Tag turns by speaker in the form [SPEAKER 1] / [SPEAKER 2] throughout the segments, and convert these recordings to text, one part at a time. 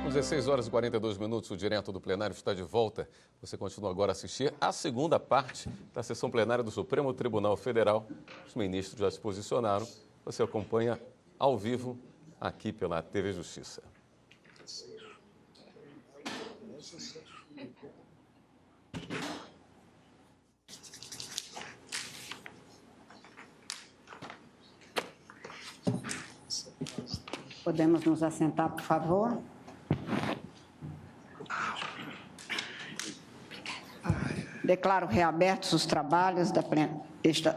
[SPEAKER 1] São 16 horas e 42 minutos, o Direto do Plenário está de volta. Você continua agora a assistir a segunda parte da sessão plenária do Supremo Tribunal Federal. Os ministros já se posicionaram. Você acompanha ao vivo aqui pela TV Justiça.
[SPEAKER 2] Podemos nos assentar, por favor? Declaro reabertos os trabalhos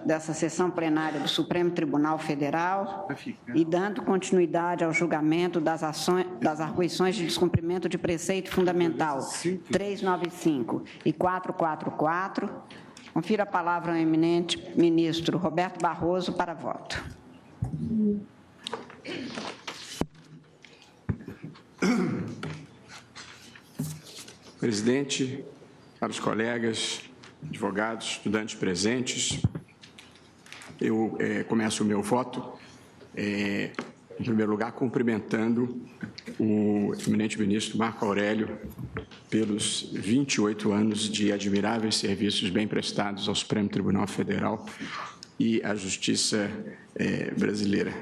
[SPEAKER 2] dessa sessão plenária do Supremo Tribunal Federal e dando continuidade ao julgamento das arguições de descumprimento de preceito fundamental 395 e 444. Confiro a palavra ao eminente ministro Roberto Barroso para voto.
[SPEAKER 3] Presidente, caros colegas, advogados, estudantes presentes, eu começo o meu voto, em primeiro lugar, cumprimentando o eminente ministro Marco Aurélio pelos 28 anos de admiráveis serviços bem prestados ao Supremo Tribunal Federal e à Justiça brasileira.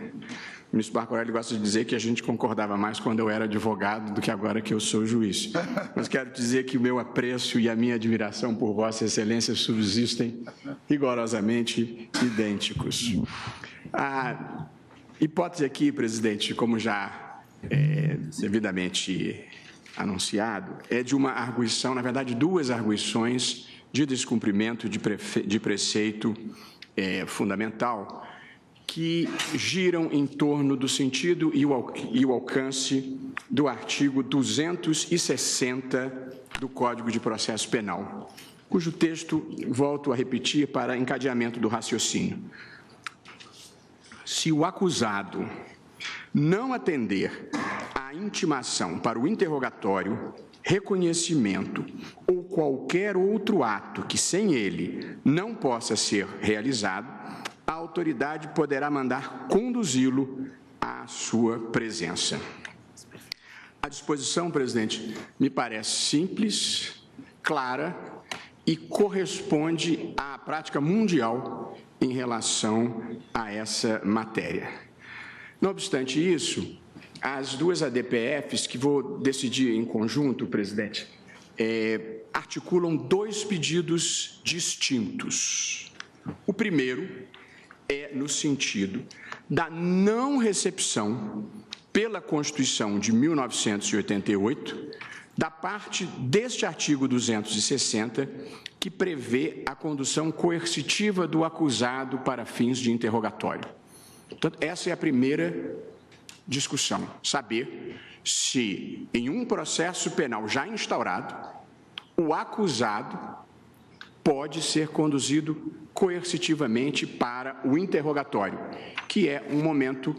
[SPEAKER 3] O ministro Marco Aurélio gosta de dizer que a gente concordava mais quando eu era advogado do que agora que eu sou juiz. Mas quero dizer que o meu apreço e a minha admiração por Vossa Excelência subsistem rigorosamente idênticos. A hipótese aqui, presidente, como já devidamente anunciado, é de uma arguição, na verdade, duas arguições de descumprimento de preceito fundamental, que giram em torno do sentido e o alcance do artigo 260 do Código de Processo Penal, cujo texto volto a repetir para encadeamento do raciocínio. Se o acusado não atender à intimação para o interrogatório, reconhecimento ou qualquer outro ato que sem ele não possa ser realizado, a autoridade poderá mandar conduzi-lo à sua presença. A disposição, presidente, me parece simples, clara e corresponde à prática mundial em relação a essa matéria. Não obstante isso, as duas ADPFs, que vou decidir em conjunto, presidente, articulam dois pedidos distintos. O primeiro é no sentido da não recepção pela Constituição de 1988 da parte deste artigo 260 que prevê a condução coercitiva do acusado para fins de interrogatório. Portanto, essa é a primeira discussão, saber se em um processo penal já instaurado o acusado pode ser conduzido coercitivamente para o interrogatório, que é um momento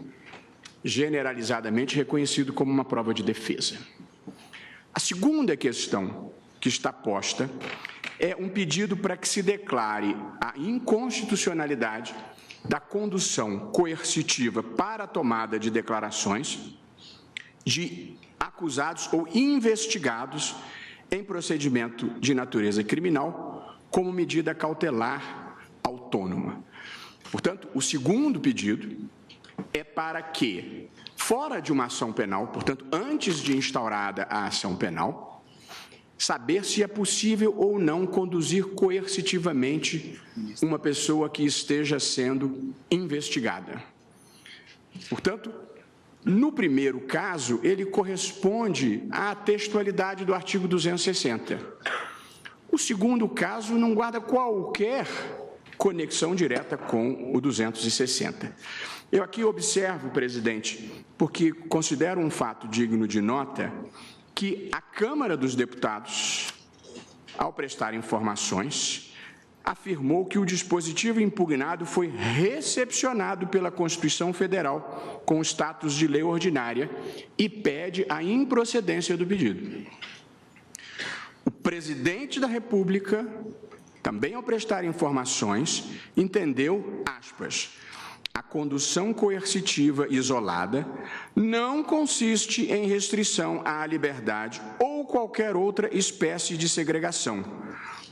[SPEAKER 3] generalizadamente reconhecido como uma prova de defesa. A segunda questão que está posta é um pedido para que se declare a inconstitucionalidade da condução coercitiva para a tomada de declarações de acusados ou investigados em procedimento de natureza criminal como medida cautelar autônoma. Portanto, o segundo pedido é para que, fora de uma ação penal, portanto, antes de instaurada a ação penal, saber se é possível ou não conduzir coercitivamente uma pessoa que esteja sendo investigada. Portanto, no primeiro caso, ele corresponde à textualidade do artigo 260. O segundo caso não guarda qualquer conexão direta com o 260. Eu aqui observo, presidente, porque considero um fato digno de nota, que a Câmara dos Deputados, ao prestar informações, afirmou que o dispositivo impugnado foi recepcionado pela Constituição Federal com status de lei ordinária e pede a improcedência do pedido. O presidente da República, também ao prestar informações, entendeu, aspas, A condução coercitiva isolada não consiste em restrição à liberdade ou qualquer outra espécie de segregação.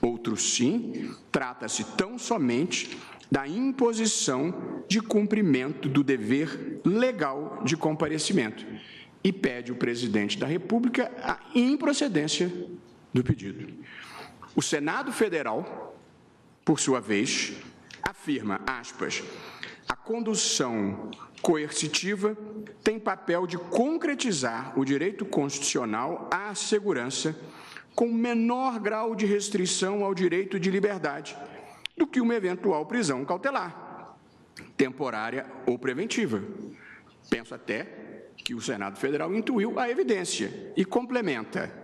[SPEAKER 3] Outro sim, trata-se tão somente da imposição de cumprimento do dever legal de comparecimento e pede o presidente da República a improcedência do pedido. O Senado Federal, por sua vez, afirma, aspas, a condução coercitiva tem papel de concretizar o direito constitucional à segurança com menor grau de restrição ao direito de liberdade do que uma eventual prisão cautelar, temporária ou preventiva. Penso até que o Senado Federal intuiu a evidência e complementa.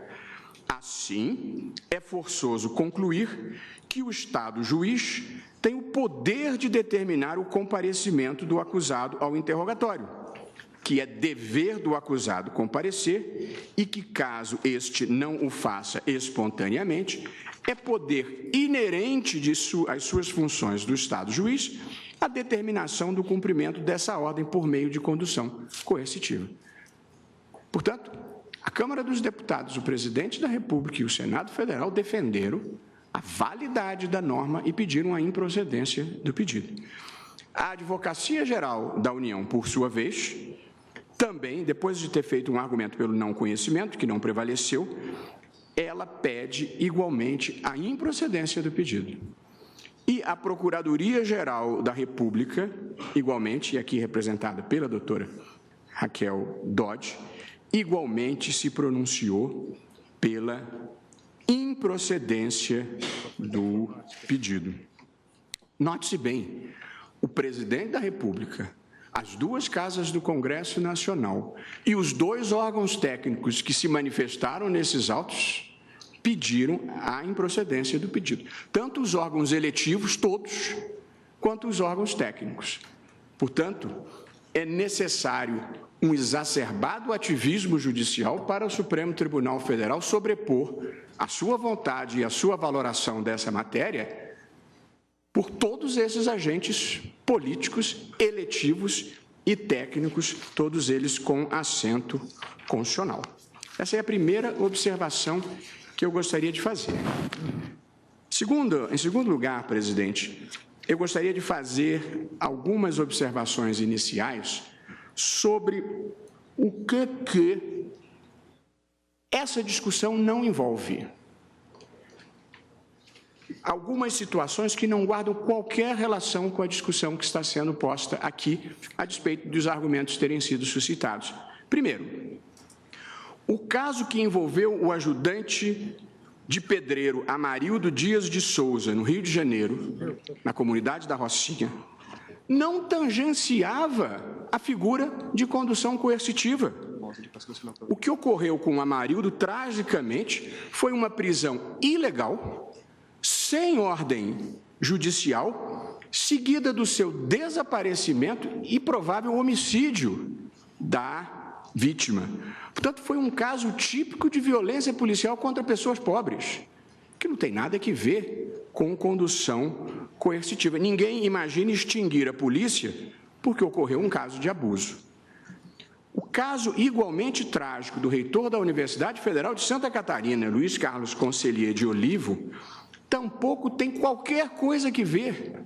[SPEAKER 3] Assim, é forçoso concluir que o Estado juiz tem o poder de determinar o comparecimento do acusado ao interrogatório, que é dever do acusado comparecer e que, caso este não o faça espontaneamente, é poder inerente às suas funções do Estado juiz a determinação do cumprimento dessa ordem por meio de condução coercitiva. Portanto, a Câmara dos Deputados, o Presidente da República e o Senado Federal defenderam a validade da norma e pediram a improcedência do pedido. A Advocacia Geral da União, por sua vez, também, depois de ter feito um argumento pelo não conhecimento, que não prevaleceu, ela pede igualmente a improcedência do pedido. E a Procuradoria-Geral da República, igualmente, e aqui representada pela doutora Raquel Dodge, igualmente se pronunciou pela improcedência do pedido. Note-se bem, o presidente da República, as duas casas do Congresso Nacional e os dois órgãos técnicos que se manifestaram nesses autos pediram a improcedência do pedido. Tanto os órgãos eletivos, todos, quanto os órgãos técnicos. Portanto, é necessário um exacerbado ativismo judicial para o Supremo Tribunal Federal sobrepor a sua vontade e a sua valoração dessa matéria por todos esses agentes políticos, eletivos e técnicos, todos eles com assento constitucional. Essa é a primeira observação que eu gostaria de fazer. Em segundo lugar, presidente, eu gostaria de fazer algumas observações iniciais sobre o que essa discussão não envolve. Algumas situações que não guardam qualquer relação com a discussão que está sendo posta aqui, a despeito dos argumentos terem sido suscitados. Primeiro, o caso que envolveu o ajudante de pedreiro Amarildo Dias de Souza, no Rio de Janeiro, na comunidade da Rocinha, não tangenciava a figura de condução coercitiva. O que ocorreu com o Amarildo, tragicamente, foi uma prisão ilegal, sem ordem judicial, seguida do seu desaparecimento e provável homicídio da vítima. Portanto, foi um caso típico de violência policial contra pessoas pobres, que não tem nada a ver com condução coercitiva. Ninguém imagina extinguir a polícia porque ocorreu um caso de abuso. O caso igualmente trágico do reitor da Universidade Federal de Santa Catarina, Luiz Carlos Conselheiro de Olivo, tampouco tem qualquer coisa a ver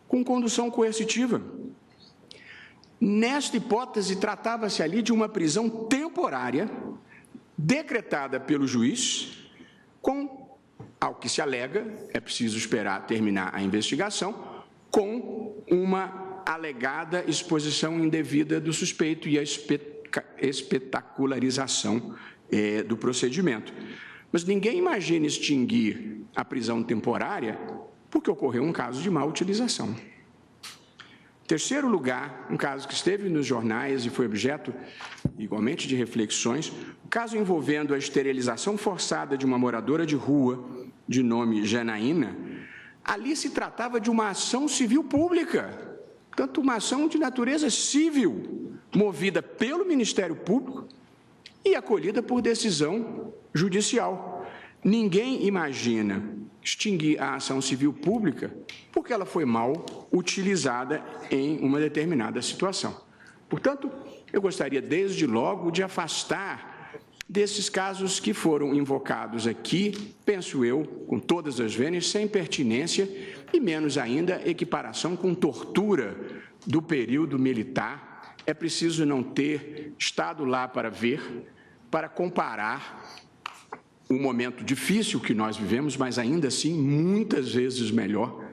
[SPEAKER 3] com condução coercitiva. Nesta hipótese, tratava-se ali de uma prisão temporária, decretada pelo juiz, com, ao que se alega, é preciso esperar terminar a investigação, com uma alegada exposição indevida do suspeito e a espetacularização do procedimento. Mas ninguém imagina extinguir a prisão temporária porque ocorreu um caso de má utilização. Terceiro lugar, um caso que esteve nos jornais e foi objeto igualmente de reflexões, o caso envolvendo a esterilização forçada de uma moradora de rua de nome Janaína. Ali se tratava de uma ação civil pública, tanto uma ação de natureza civil, movida pelo Ministério Público e acolhida por decisão judicial. Ninguém imagina extinguir a ação civil pública porque ela foi mal utilizada em uma determinada situação. Portanto, eu gostaria desde logo de afastar desses casos que foram invocados aqui, penso eu, com todas as vênias, sem pertinência e menos ainda equiparação com tortura do período militar. É preciso não ter estado lá para ver, para comparar um momento difícil que nós vivemos, mas ainda assim muitas vezes melhor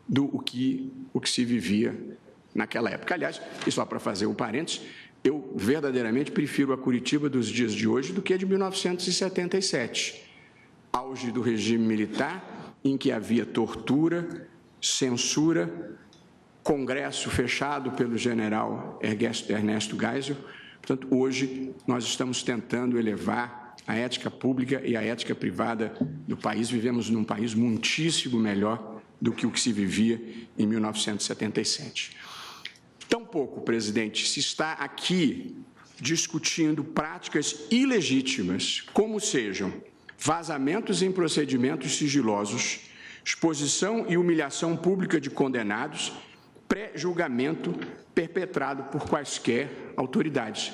[SPEAKER 3] do que se vivia naquela época. Aliás, e só para fazer um parênteses, eu verdadeiramente prefiro a Curitiba dos dias de hoje do que a de 1977, auge do regime militar, em que havia tortura, censura, congresso fechado pelo general Ernesto Geisel. Portanto, hoje nós estamos tentando elevar a ética pública e a ética privada do país. Vivemos num país muitíssimo melhor do que o que se vivia em 1977. Tampouco, presidente, se está aqui discutindo práticas ilegítimas, como sejam vazamentos em procedimentos sigilosos, exposição e humilhação pública de condenados, pré-julgamento perpetrado por quaisquer autoridades.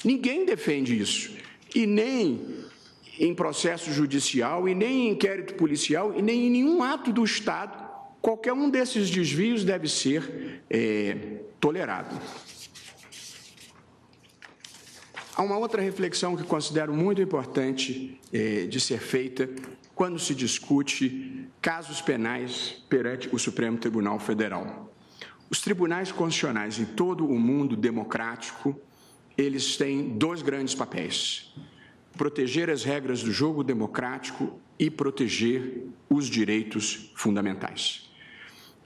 [SPEAKER 3] Ninguém defende isso, e nem em processo judicial, e nem em inquérito policial, e nem em nenhum ato do Estado. Qualquer um desses desvios deve ser tolerado. Há uma outra reflexão que considero muito importante de ser feita quando se discute casos penais perante o Supremo Tribunal Federal. Os tribunais constitucionais em todo o mundo democrático, eles têm dois grandes papéis: proteger as regras do jogo democrático e proteger os direitos fundamentais.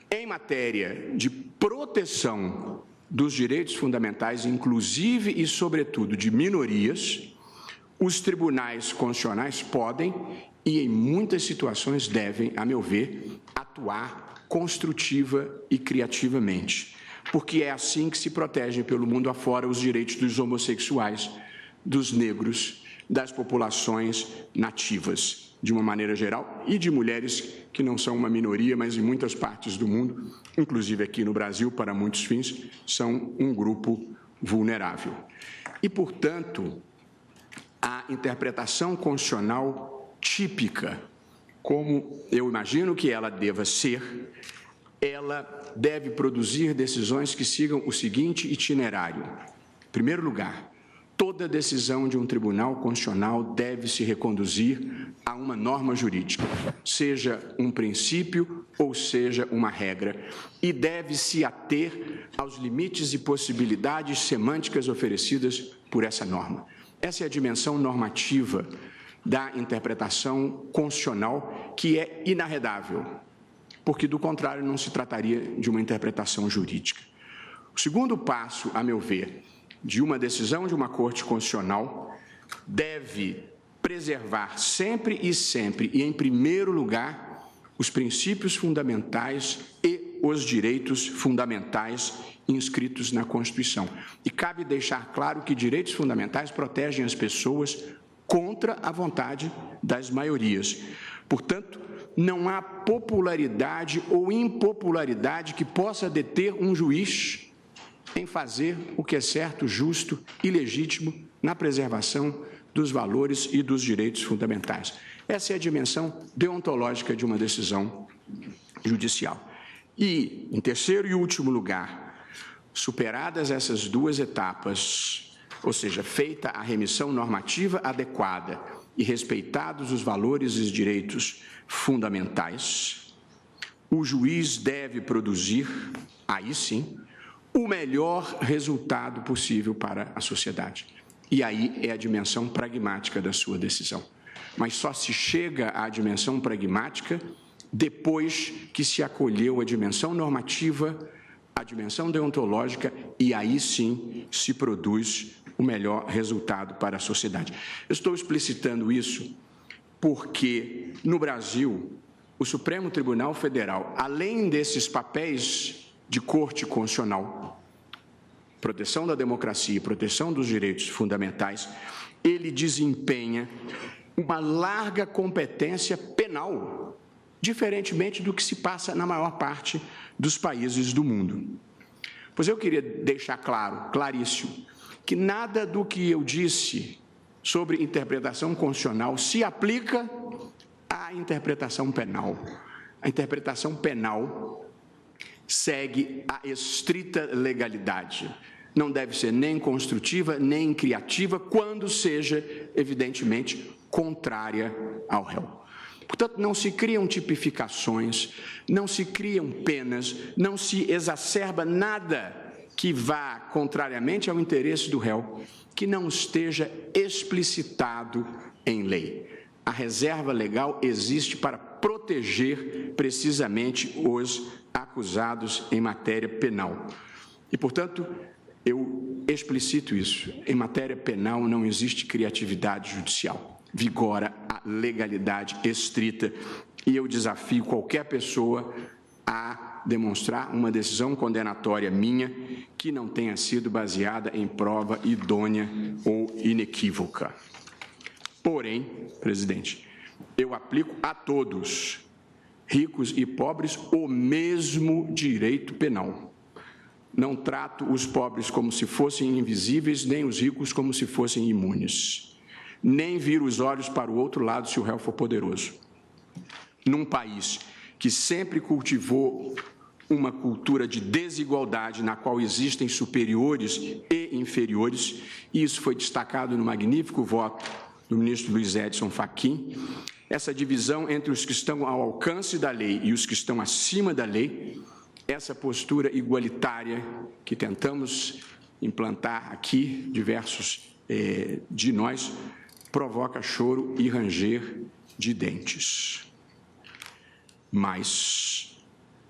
[SPEAKER 3] Em matéria de proteção dos direitos fundamentais, inclusive e sobretudo de minorias, os tribunais constitucionais podem e, em muitas situações, devem, a meu ver, atuar construtiva e criativamente, porque é assim que se protegem pelo mundo afora os direitos dos homossexuais, dos negros, das populações nativas, de uma maneira geral, e de mulheres que não são uma minoria, mas em muitas partes do mundo, inclusive aqui no Brasil, para muitos fins, são um grupo vulnerável. E, portanto, a interpretação constitucional típica, como eu imagino que ela deva ser, ela deve produzir decisões que sigam o seguinte itinerário. Em primeiro lugar, toda decisão de um tribunal constitucional deve se reconduzir a uma norma jurídica, seja um princípio ou seja uma regra, e deve se ater aos limites e possibilidades semânticas oferecidas por essa norma. Essa é a dimensão normativa da interpretação constitucional, que é inarredável, porque, do contrário, não se trataria de uma interpretação jurídica. O segundo passo, a meu ver, de uma decisão de uma Corte Constitucional deve preservar sempre e em primeiro lugar, os princípios fundamentais e os direitos fundamentais inscritos na Constituição. E cabe deixar claro que direitos fundamentais protegem as pessoas contra a vontade das maiorias. Portanto, não há popularidade ou impopularidade que possa deter um juiz em fazer o que é certo, justo e legítimo na preservação dos valores e dos direitos fundamentais. Essa é a dimensão deontológica de uma decisão judicial. E, em terceiro e último lugar, superadas essas duas etapas, ou seja, feita a remissão normativa adequada e respeitados os valores e os direitos fundamentais, o juiz deve produzir, aí sim, o melhor resultado possível para a sociedade. E aí é a dimensão pragmática da sua decisão. Mas só se chega à dimensão pragmática depois que se acolheu a dimensão normativa, a dimensão deontológica, e aí sim se produz o melhor resultado para a sociedade. Eu estou explicitando isso porque, no Brasil, o Supremo Tribunal Federal, além desses papéis de Corte Constitucional, proteção da democracia e proteção dos direitos fundamentais, ele desempenha uma larga competência penal, diferentemente do que se passa na maior parte dos países do mundo. Pois eu queria deixar claro, claríssimo, que nada do que eu disse sobre interpretação constitucional se aplica à interpretação penal. A interpretação penal segue a estrita legalidade. Não deve ser nem construtiva, nem criativa, quando seja, evidentemente, contrária ao réu. Portanto, não se criam tipificações, não se criam penas, não se exacerba nada que vá contrariamente ao interesse do réu, que não esteja explicitado em lei. A reserva legal existe para proteger precisamente os acusados em matéria penal. E, portanto, eu explicito isso. Em matéria penal não existe criatividade judicial. Vigora a legalidade estrita e eu desafio qualquer pessoa a demonstrar uma decisão condenatória minha que não tenha sido baseada em prova idônea ou inequívoca. Porém, presidente, eu aplico a todos, ricos e pobres, o mesmo direito penal. Não trato os pobres como se fossem invisíveis, nem os ricos como se fossem imunes. Nem viro os olhos para o outro lado se o réu for poderoso. Num país que sempre cultivou uma cultura de desigualdade na qual existem superiores e inferiores, e isso foi destacado no magnífico voto do ministro Luiz Edson Fachin, essa divisão entre os que estão ao alcance da lei e os que estão acima da lei, essa postura igualitária que tentamos implantar aqui, diversos de nós, provoca choro e ranger de dentes. Mas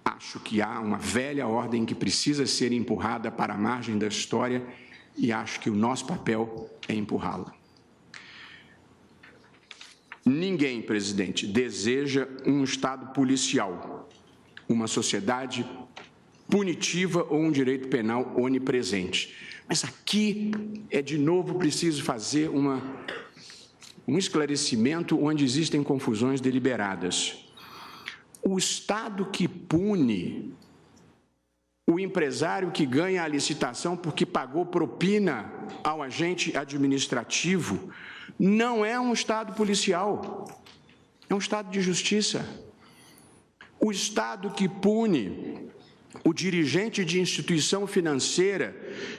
[SPEAKER 3] acho que há uma velha ordem que precisa ser empurrada para a margem da história e acho que o nosso papel é empurrá-la. Ninguém, presidente, deseja um Estado policial, uma sociedade punitiva ou um direito penal onipresente. Mas aqui de novo, preciso fazer um esclarecimento onde existem confusões deliberadas. O Estado que pune o empresário que ganha a licitação porque pagou propina ao agente administrativo não é um Estado policial, é um Estado de justiça. O Estado que pune o dirigente de instituição financeira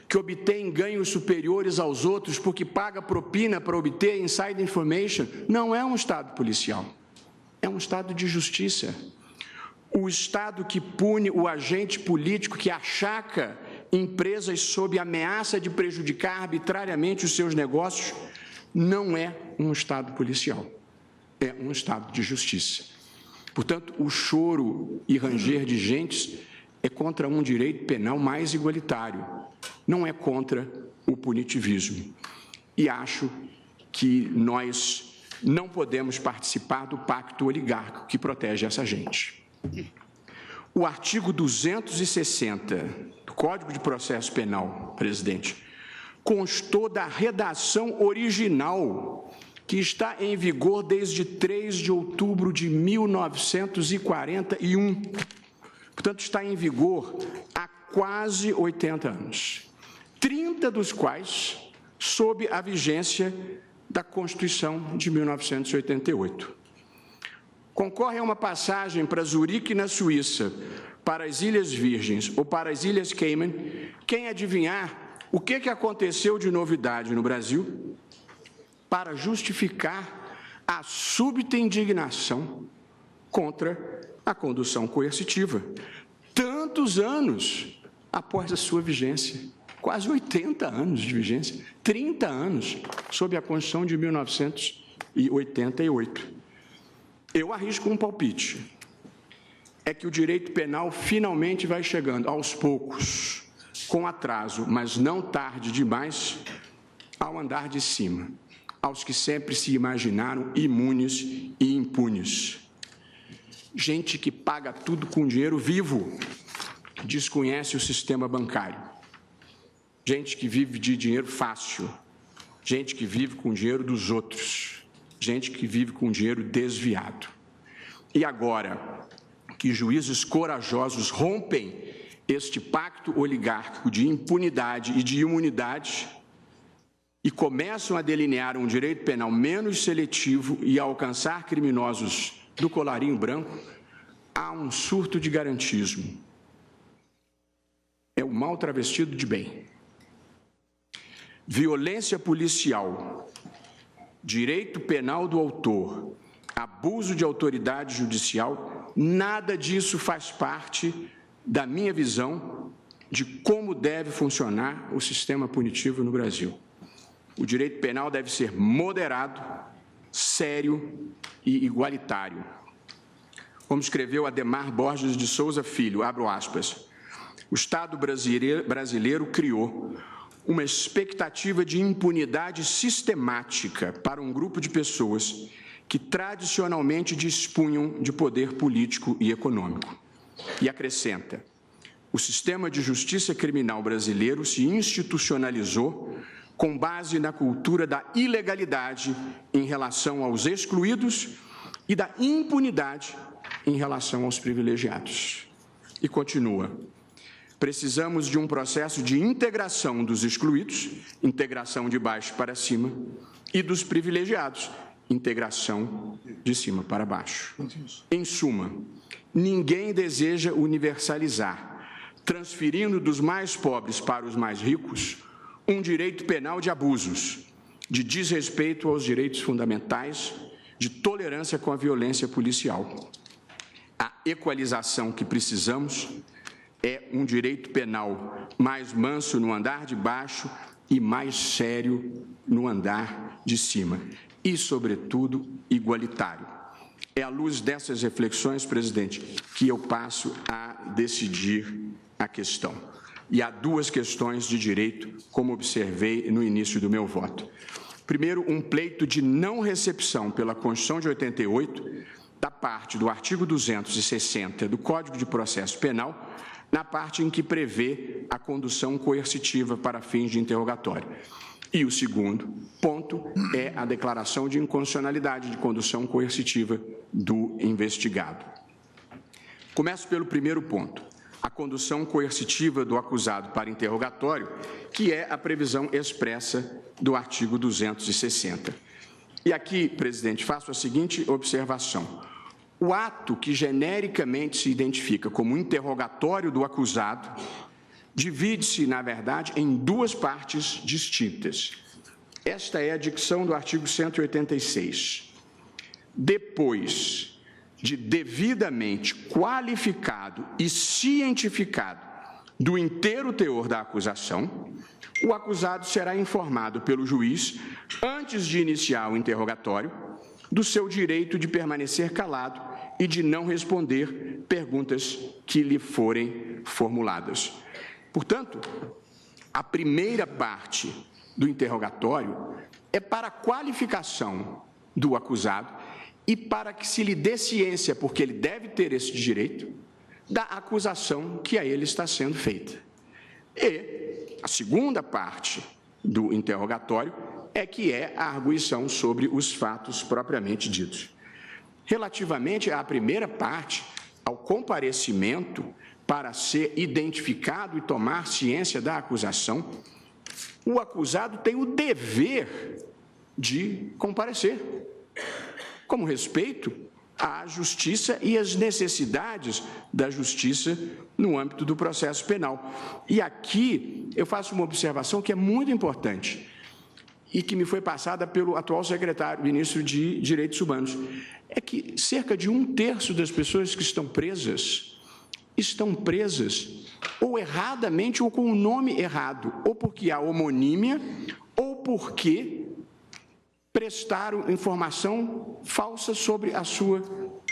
[SPEAKER 3] que obtém ganhos superiores aos outros porque paga propina para obter inside information não é um Estado policial, é um Estado de justiça. O Estado que pune o agente político que achaca empresas sob ameaça de prejudicar arbitrariamente os seus negócios não é um Estado policial, é um Estado de justiça. Portanto, o choro e ranger de gentes é contra um direito penal mais igualitário, não é contra o punitivismo. E acho que nós não podemos participar do pacto oligárquico que protege essa gente. O artigo 260 do Código de Processo Penal, presidente, constou da redação original que está em vigor desde 3 de outubro de 1941. Portanto, está em vigor há quase 80 anos, 30 dos quais sob a vigência da Constituição de 1988. Concorre a uma passagem para Zurique, na Suíça, para as Ilhas Virgens ou para as Ilhas Cayman, quem adivinhar o que aconteceu de novidade no Brasil para justificar a súbita indignação contra a condução coercitiva, tantos anos após a sua vigência, quase 80 anos de vigência, 30 anos sob a Constituição de 1988. Eu arrisco um palpite, é que o direito penal finalmente vai chegando, aos poucos, com atraso, mas não tarde demais, ao andar de cima, aos que sempre se imaginaram imunes e impunes. Gente que paga tudo com dinheiro vivo, desconhece o sistema bancário. Gente que vive de dinheiro fácil, gente que vive com o dinheiro dos outros, gente que vive com dinheiro desviado. E agora que juízes corajosos rompem este pacto oligárquico de impunidade e de imunidade e começam a delinear um direito penal menos seletivo e a alcançar criminosos do colarinho branco, há um surto de garantismo. É o mal travestido de bem. Violência policial, direito penal do autor, abuso de autoridade judicial, nada disso faz parte da minha visão de como deve funcionar o sistema punitivo no Brasil. O direito penal deve ser moderado, sério e igualitário. Como escreveu Ademar Borges de Souza Filho, abro aspas, o Estado brasileiro criou uma expectativa de impunidade sistemática para um grupo de pessoas que tradicionalmente dispunham de poder político e econômico. E acrescenta, o sistema de justiça criminal brasileiro se institucionalizou com base na cultura da ilegalidade em relação aos excluídos e da impunidade em relação aos privilegiados. E continua, precisamos de um processo de integração dos excluídos, integração de baixo para cima, e dos privilegiados, integração de cima para baixo. Em suma, ninguém deseja universalizar, transferindo dos mais pobres para os mais ricos, um direito penal de abusos, de desrespeito aos direitos fundamentais, de tolerância com a violência policial. A equalização que precisamos é um direito penal mais manso no andar de baixo e mais sério no andar de cima. E, sobretudo, igualitário. É à luz dessas reflexões, presidente, que eu passo a decidir a questão. E há duas questões de direito, como observei no início do meu voto. Primeiro, um pleito de não recepção pela Constituição de 88, da parte do artigo 260 do Código de Processo Penal, na parte em que prevê a condução coercitiva para fins de interrogatório. E o segundo ponto é a declaração de inconstitucionalidade de condução coercitiva do investigado. Começo pelo primeiro ponto, a condução coercitiva do acusado para interrogatório, que é a previsão expressa do artigo 260. E aqui, presidente, faço a seguinte observação. O ato que genericamente se identifica como interrogatório do acusado divide-se, na verdade, em duas partes distintas. Esta é a dicção do artigo 186. Depois de devidamente qualificado e cientificado do inteiro teor da acusação, o acusado será informado pelo juiz, antes de iniciar o interrogatório, do seu direito de permanecer calado e de não responder perguntas que lhe forem formuladas. Portanto, a primeira parte do interrogatório é para a qualificação do acusado e para que se lhe dê ciência, porque ele deve ter esse direito, da acusação que a ele está sendo feita. E a segunda parte do interrogatório é que é a arguição sobre os fatos propriamente ditos. Relativamente à primeira parte, ao comparecimento para ser identificado e tomar ciência da acusação, o acusado tem o dever de comparecer, como respeito à justiça e às necessidades da justiça no âmbito do processo penal. E aqui eu faço uma observação que é muito importante e que me foi passada pelo atual secretário, ministro de Direitos Humanos, é que cerca de 1/3 das pessoas que estão presas ou erradamente ou com o nome errado, ou porque há homonímia, ou porque prestaram informação falsa sobre a sua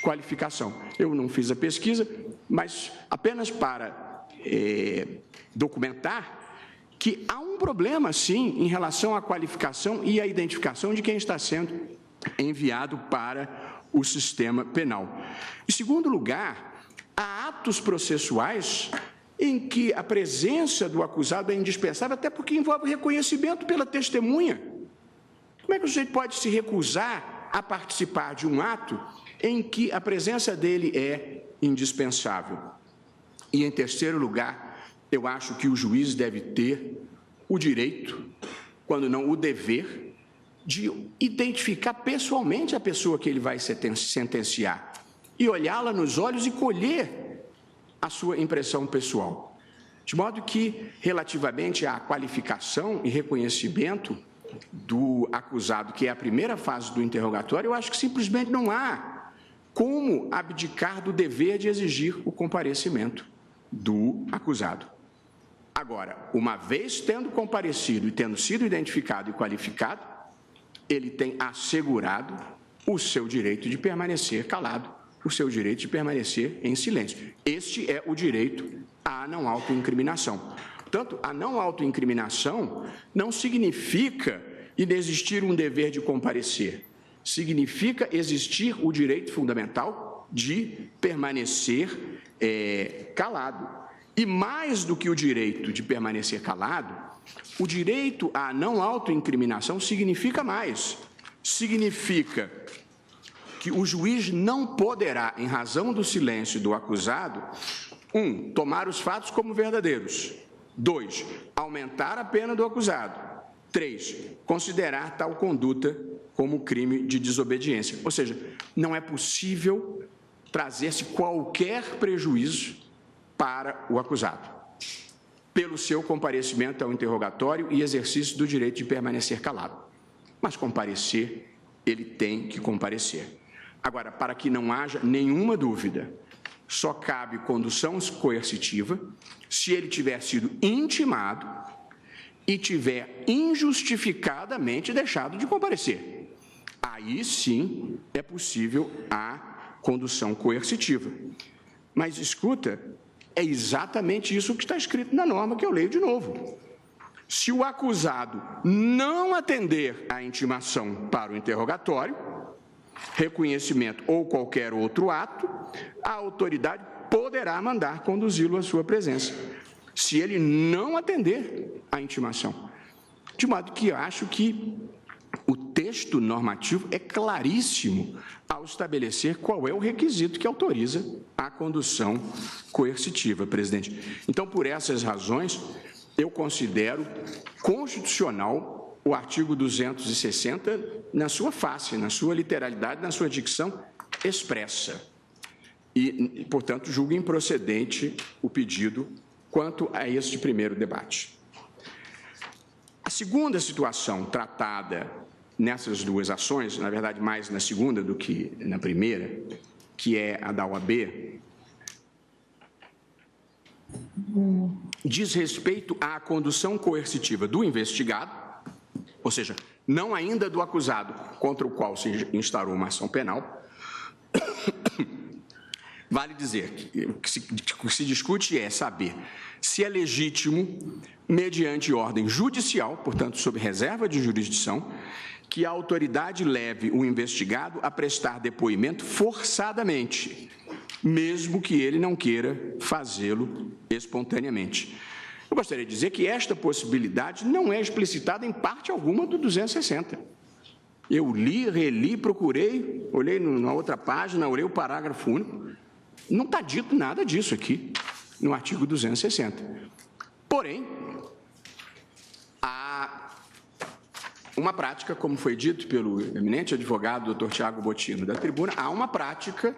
[SPEAKER 3] qualificação. Eu não fiz a pesquisa, mas apenas para documentar que há um problema, sim, em relação à qualificação e à identificação de quem está sendo enviado para o sistema penal. Em segundo lugar, há atos processuais em que a presença do acusado é indispensável, até porque envolve reconhecimento pela testemunha. Como é que o sujeito pode se recusar a participar de um ato em que a presença dele é indispensável. E, em terceiro lugar, eu acho que o juiz deve ter o direito, quando não o dever, de identificar pessoalmente a pessoa que ele vai sentenciar e olhá-la nos olhos e colher a sua impressão pessoal. De modo que, relativamente à qualificação e reconhecimento do acusado, que é a primeira fase do interrogatório, eu acho que simplesmente não há como abdicar do dever de exigir o comparecimento do acusado. Agora, uma vez tendo comparecido e tendo sido identificado e qualificado, ele tem assegurado o seu direito de permanecer calado, o seu direito de permanecer em silêncio. Este é o direito à não autoincriminação. Portanto, a não autoincriminação não significa inexistir um dever de comparecer. Significa existir o direito fundamental de permanecer calado. E mais do que o direito de permanecer calado, o direito à não autoincriminação significa mais. Significa que o juiz não poderá, em razão do silêncio do acusado, 1, tomar os fatos como verdadeiros. 2, aumentar a pena do acusado. 3, considerar tal conduta como crime de desobediência. Ou seja, não é possível trazer-se qualquer prejuízo para o acusado, pelo seu comparecimento ao interrogatório e exercício do direito de permanecer calado. Mas comparecer, ele tem que comparecer. Agora, para que não haja nenhuma dúvida, só cabe condução coercitiva se ele tiver sido intimado e tiver injustificadamente deixado de comparecer. Aí sim é possível a condução coercitiva. Mas escuta, é exatamente isso que está escrito na norma que eu leio de novo. Se o acusado não atender à intimação para o interrogatório, reconhecimento ou qualquer outro ato, a autoridade poderá mandar conduzi-lo à sua presença, se ele não atender à intimação. De modo que eu acho que o texto normativo é claríssimo ao estabelecer qual é o requisito que autoriza a condução coercitiva, presidente. Então, por essas razões, eu considero constitucional o artigo 260 na sua face, na sua literalidade, na sua dicção expressa. E, portanto, julgo improcedente o pedido quanto a este primeiro debate. A segunda situação tratada nessas duas ações, na verdade mais na segunda do que na primeira, que é a da OAB, diz respeito à condução coercitiva do investigado, ou seja, não ainda do acusado contra o qual se instaurou uma ação penal. Vale dizer que o que se discute é saber se é legítimo, mediante ordem judicial, portanto, sob reserva de jurisdição, que a autoridade leve o investigado a prestar depoimento forçadamente, mesmo que ele não queira fazê-lo espontaneamente. Eu gostaria de dizer que esta possibilidade não é explicitada em parte alguma do 260. Eu li, reli, procurei, olhei na outra página, olhei o parágrafo único. Não está dito nada disso aqui, no artigo 260. Porém, há uma prática, como foi dito pelo eminente advogado Dr. Tiago Bottino da tribuna, há uma prática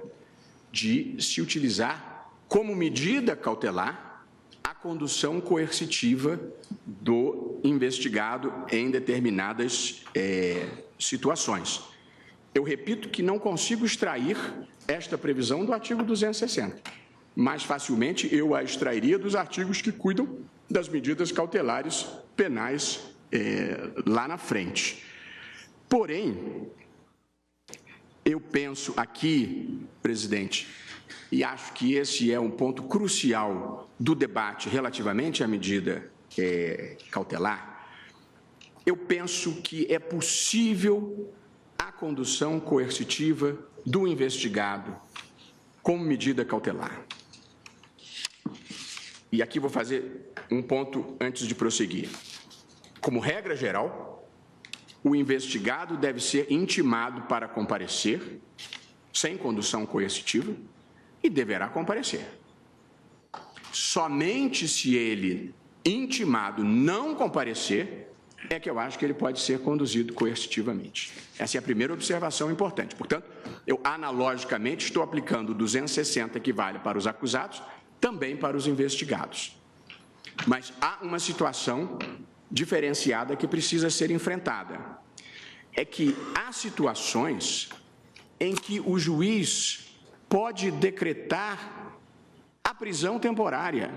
[SPEAKER 3] de se utilizar como medida cautelar a condução coercitiva do investigado em determinadas situações. Eu repito que não consigo extrair esta previsão do artigo 260. Mais facilmente eu a extrairia dos artigos que cuidam das medidas cautelares penais lá na frente. Porém, eu penso aqui, presidente, e acho que esse é um ponto crucial do debate relativamente à medida cautelar, eu penso que é possível a condução coercitiva do investigado como medida cautelar. E aqui vou fazer um ponto antes de prosseguir. Como regra geral, o investigado deve ser intimado para comparecer sem condução coercitiva e deverá comparecer. Somente se ele, intimado, não comparecer, é que eu acho que ele pode ser conduzido coercitivamente. Essa é a primeira observação importante. Portanto, eu analogicamente estou aplicando o 260, que vale para os acusados, também para os investigados. Mas há uma situação diferenciada que precisa ser enfrentada. É que há situações em que o juiz pode decretar a prisão temporária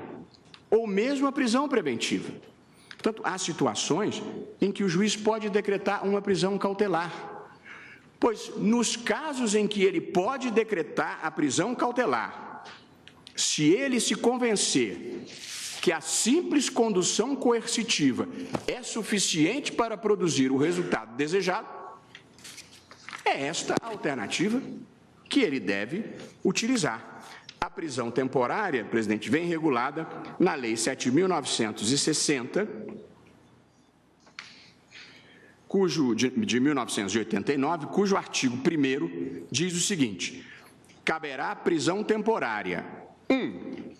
[SPEAKER 3] ou mesmo a prisão preventiva. Portanto, há situações em que o juiz pode decretar uma prisão cautelar, pois nos casos em que ele pode decretar a prisão cautelar, se ele se convencer que a simples condução coercitiva é suficiente para produzir o resultado desejado, é esta a alternativa que ele deve utilizar. A prisão temporária, presidente, vem regulada na Lei 7.960, de 1989, cujo artigo 1º diz o seguinte: caberá prisão temporária, 1,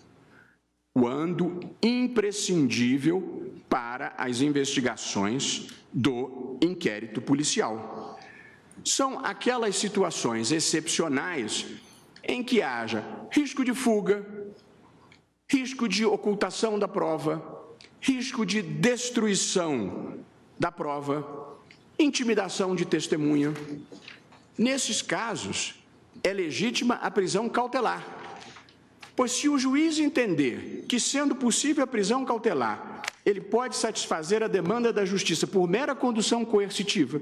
[SPEAKER 3] quando imprescindível para as investigações do inquérito policial. São aquelas situações excepcionais em que haja risco de fuga, risco de ocultação da prova, risco de destruição da prova, intimidação de testemunha. Nesses casos, é legítima a prisão cautelar, pois se o juiz entender que, sendo possível a prisão cautelar, ele pode satisfazer a demanda da justiça por mera condução coercitiva,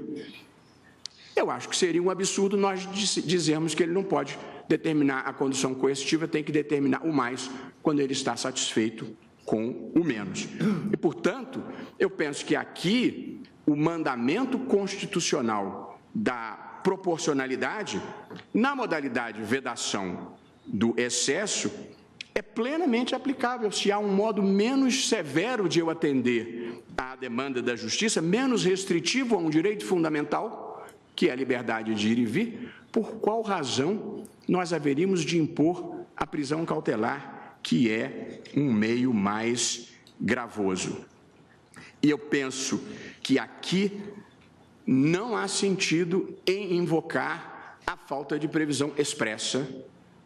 [SPEAKER 3] eu acho que seria um absurdo nós dizermos que ele não pode determinar a condução coercitiva, tem que determinar o mais quando ele está satisfeito com o menos. E, portanto, eu penso que aqui o mandamento constitucional da proporcionalidade, na modalidade vedação do excesso, é plenamente aplicável. Se há um modo menos severo de eu atender à demanda da justiça, menos restritivo a um direito fundamental, que é a liberdade de ir e vir, por qual razão nós haveríamos de impor a prisão cautelar, que é um meio mais gravoso? E eu penso que aqui não há sentido em invocar a falta de previsão expressa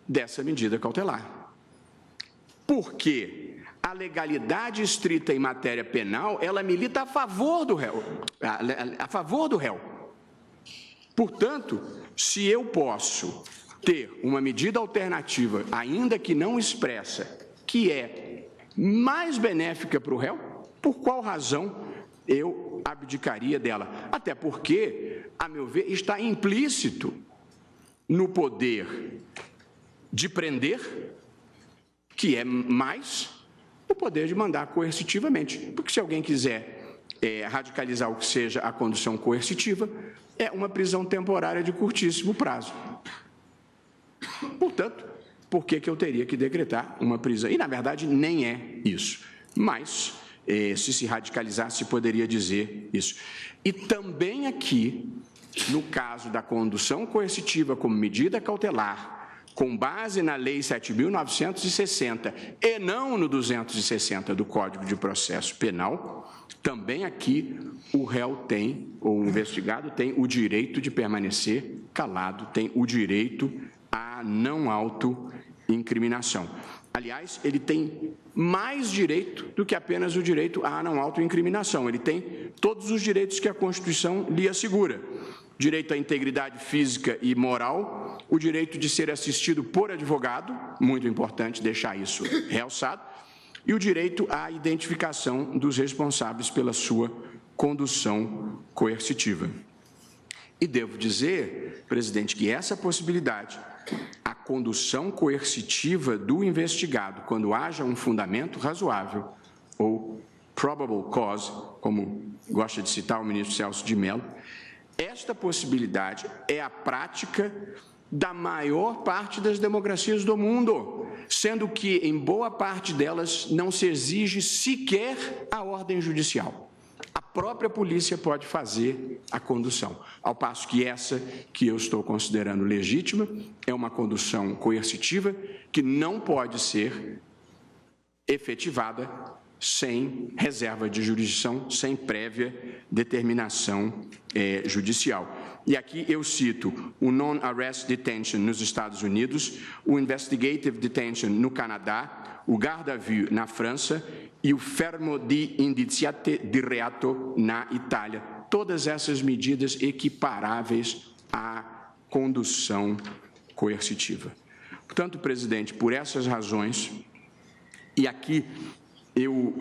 [SPEAKER 3] dessa medida cautelar. Porque a legalidade estrita em matéria penal, ela milita a favor do réu. Portanto, se eu posso ter uma medida alternativa, ainda que não expressa, que é mais benéfica para o réu, por qual razão eu abdicaria dela? Até porque, a meu ver, está implícito no poder de prender, que é mais o poder de mandar coercitivamente. Porque se alguém quiser radicalizar o que seja a condução coercitiva, é uma prisão temporária de curtíssimo prazo. Portanto, por que eu teria que decretar uma prisão? E, na verdade, nem é isso. Mas, se radicalizasse, se poderia dizer isso. E também aqui, no caso da condução coercitiva como medida cautelar, com base na Lei 7.960 e não no 260 do Código de Processo Penal, também aqui o réu tem, ou o investigado tem o direito de permanecer calado, tem o direito à não autoincriminação. Aliás, ele tem mais direito do que apenas o direito à não autoincriminação. Ele tem todos os direitos que a Constituição lhe assegura. Direito à integridade física e moral, o direito de ser assistido por advogado, muito importante deixar isso realçado, e o direito à identificação dos responsáveis pela sua condução coercitiva. E devo dizer, presidente, que essa possibilidade, a condução coercitiva do investigado, quando haja um fundamento razoável, ou probable cause, como gosta de citar o ministro Celso de Mello, esta possibilidade é a prática da maior parte das democracias do mundo, sendo que, em boa parte delas, não se exige sequer a ordem judicial. A própria polícia pode fazer a condução. Ao passo que essa, que eu estou considerando legítima, é uma condução coercitiva que não pode ser efetivada sem reserva de jurisdição, sem prévia determinação judicial. E aqui eu cito o Non-Arrest Detention nos Estados Unidos, o Investigative Detention no Canadá, o Garde à Vue na França e o Fermo di Indiziate di Reato na Itália. Todas essas medidas equiparáveis à condução coercitiva. Portanto, presidente, por essas razões, e aqui eu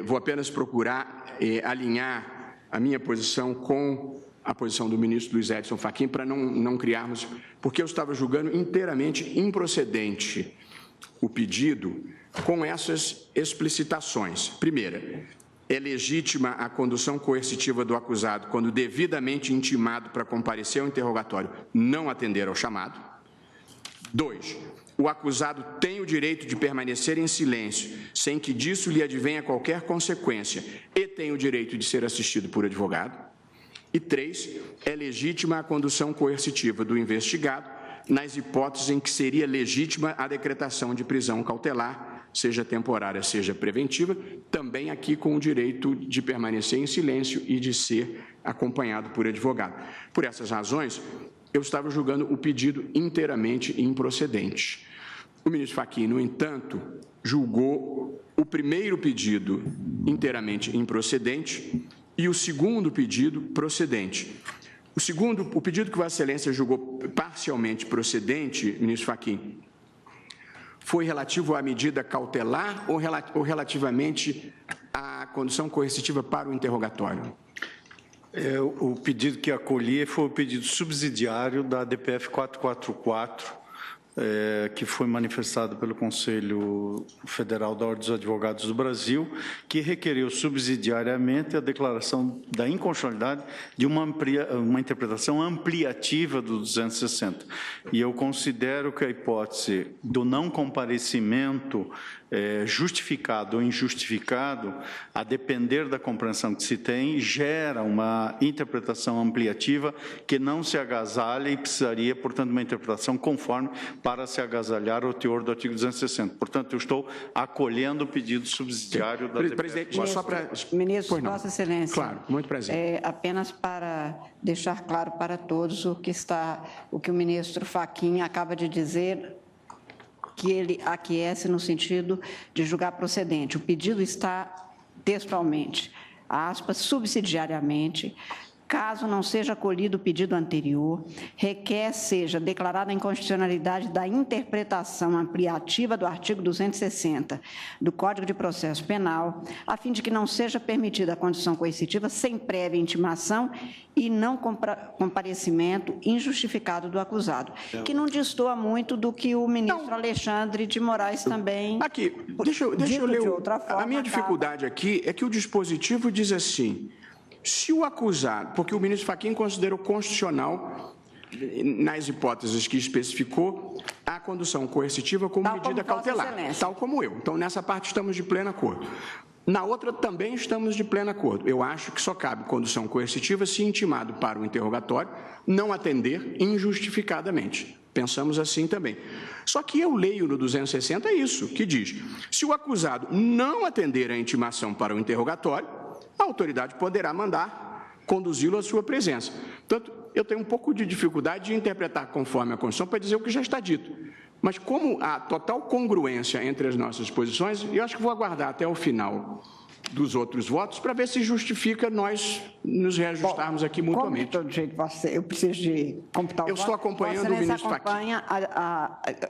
[SPEAKER 3] vou apenas procurar alinhar a minha posição com a posição do ministro Luiz Edson Fachin, para não criarmos, porque eu estava julgando inteiramente improcedente o pedido com essas explicitações. Primeira, é legítima a condução coercitiva do acusado quando devidamente intimado para comparecer ao interrogatório não atender ao chamado. 2, o acusado tem o direito de permanecer em silêncio, sem que disso lhe advenha qualquer consequência, e tem o direito de ser assistido por advogado. E 3, é legítima a condução coercitiva do investigado nas hipóteses em que seria legítima a decretação de prisão cautelar, seja temporária, seja preventiva, também aqui com o direito de permanecer em silêncio e de ser acompanhado por advogado. Por essas razões, eu estava julgando o pedido inteiramente improcedente. O ministro Fachin, no entanto, julgou o primeiro pedido inteiramente improcedente e o segundo pedido procedente. O pedido que Vossa Excelência julgou parcialmente procedente, ministro Fachin, foi relativo à medida cautelar ou relativamente à condução coercitiva para o interrogatório?
[SPEAKER 4] O pedido que acolhi foi o pedido subsidiário da DPF 444, que foi manifestado pelo Conselho Federal da Ordem dos Advogados do Brasil, que requeriu subsidiariamente a declaração da inconstitucionalidade de uma interpretação ampliativa do 260. E eu considero que a hipótese do não comparecimento justificado ou injustificado, a depender da compreensão que se tem, gera uma interpretação ampliativa que não se agasalha e precisaria, portanto, de uma interpretação conforme para se agasalhar o teor do artigo 260. Portanto, eu estou acolhendo o pedido subsidiário da DPF.
[SPEAKER 3] Presidente, só para...
[SPEAKER 2] Ministro, Vossa Excelência.
[SPEAKER 3] Claro, muito prazer.
[SPEAKER 2] Apenas para deixar claro para todos o que o ministro Fachin acaba de dizer, que ele aquece no sentido de julgar procedente. O pedido está textualmente, aspas, subsidiariamente, caso não seja acolhido o pedido anterior, requer seja declarada a inconstitucionalidade da interpretação ampliativa do artigo 260 do Código de Processo Penal, a fim de que não seja permitida a condução coercitiva sem prévia intimação e não comparecimento injustificado do acusado, que não destoa muito do que o ministro Alexandre de Moraes também...
[SPEAKER 3] Aqui, deixa eu ler... A minha dificuldade aqui é que o dispositivo diz assim... Se o acusado, porque o ministro Fachin considerou constitucional, nas hipóteses que especificou, a condução coercitiva como medida cautelar, tal como eu. Então, nessa parte estamos de pleno acordo. Na outra, também estamos de pleno acordo. Eu acho que só cabe condução coercitiva se intimado para o interrogatório não atender injustificadamente. Pensamos assim também. Só que eu leio no 260 isso, que diz, se o acusado não atender a intimação para o interrogatório, a autoridade poderá mandar conduzi-lo à sua presença. Portanto, eu tenho um pouco de dificuldade de interpretar conforme a Constituição para dizer o que já está dito. Mas como há total congruência entre as nossas posições, eu acho que vou aguardar até o final dos outros votos para ver se justifica nós nos reajustarmos aqui mutuamente.
[SPEAKER 2] De todo jeito, eu preciso de computar o voto.
[SPEAKER 3] Eu estou acompanhando o ministro Fachin.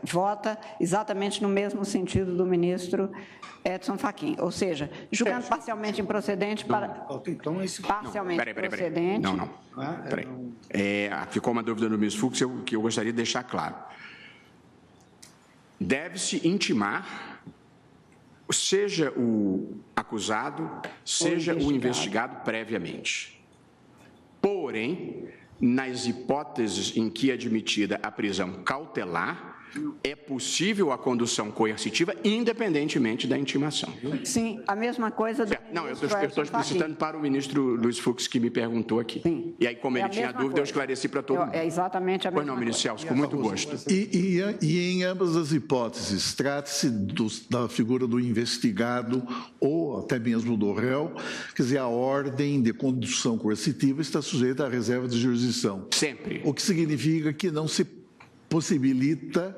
[SPEAKER 2] Vota exatamente no mesmo sentido do ministro Edson Fachin, ou seja, julgando parcialmente improcedente para...
[SPEAKER 3] Então,
[SPEAKER 2] parcialmente procedente...
[SPEAKER 3] Não. Peraí. Ficou uma dúvida no ministro Fux que eu gostaria de deixar claro. Deve-se intimar, seja o acusado, seja o investigado previamente. Porém, nas hipóteses em que é admitida a prisão cautelar, é possível a condução coercitiva independentemente da intimação.
[SPEAKER 2] Sim, a mesma coisa do
[SPEAKER 3] Não, eu estou explicitando para o ministro Luiz Fux, que me perguntou aqui.
[SPEAKER 2] Sim.
[SPEAKER 3] E aí, como ele tinha dúvida, eu esclareci para todo mundo.
[SPEAKER 2] É exatamente a mesma
[SPEAKER 3] Pois não, ministro Celso, com muito gosto.
[SPEAKER 5] E em ambas as hipóteses, trate-se da figura do investigado ou até mesmo do réu, quer dizer, a ordem de condução coercitiva está sujeita à reserva de jurisdição.
[SPEAKER 3] Sempre.
[SPEAKER 5] O que significa que não se possibilita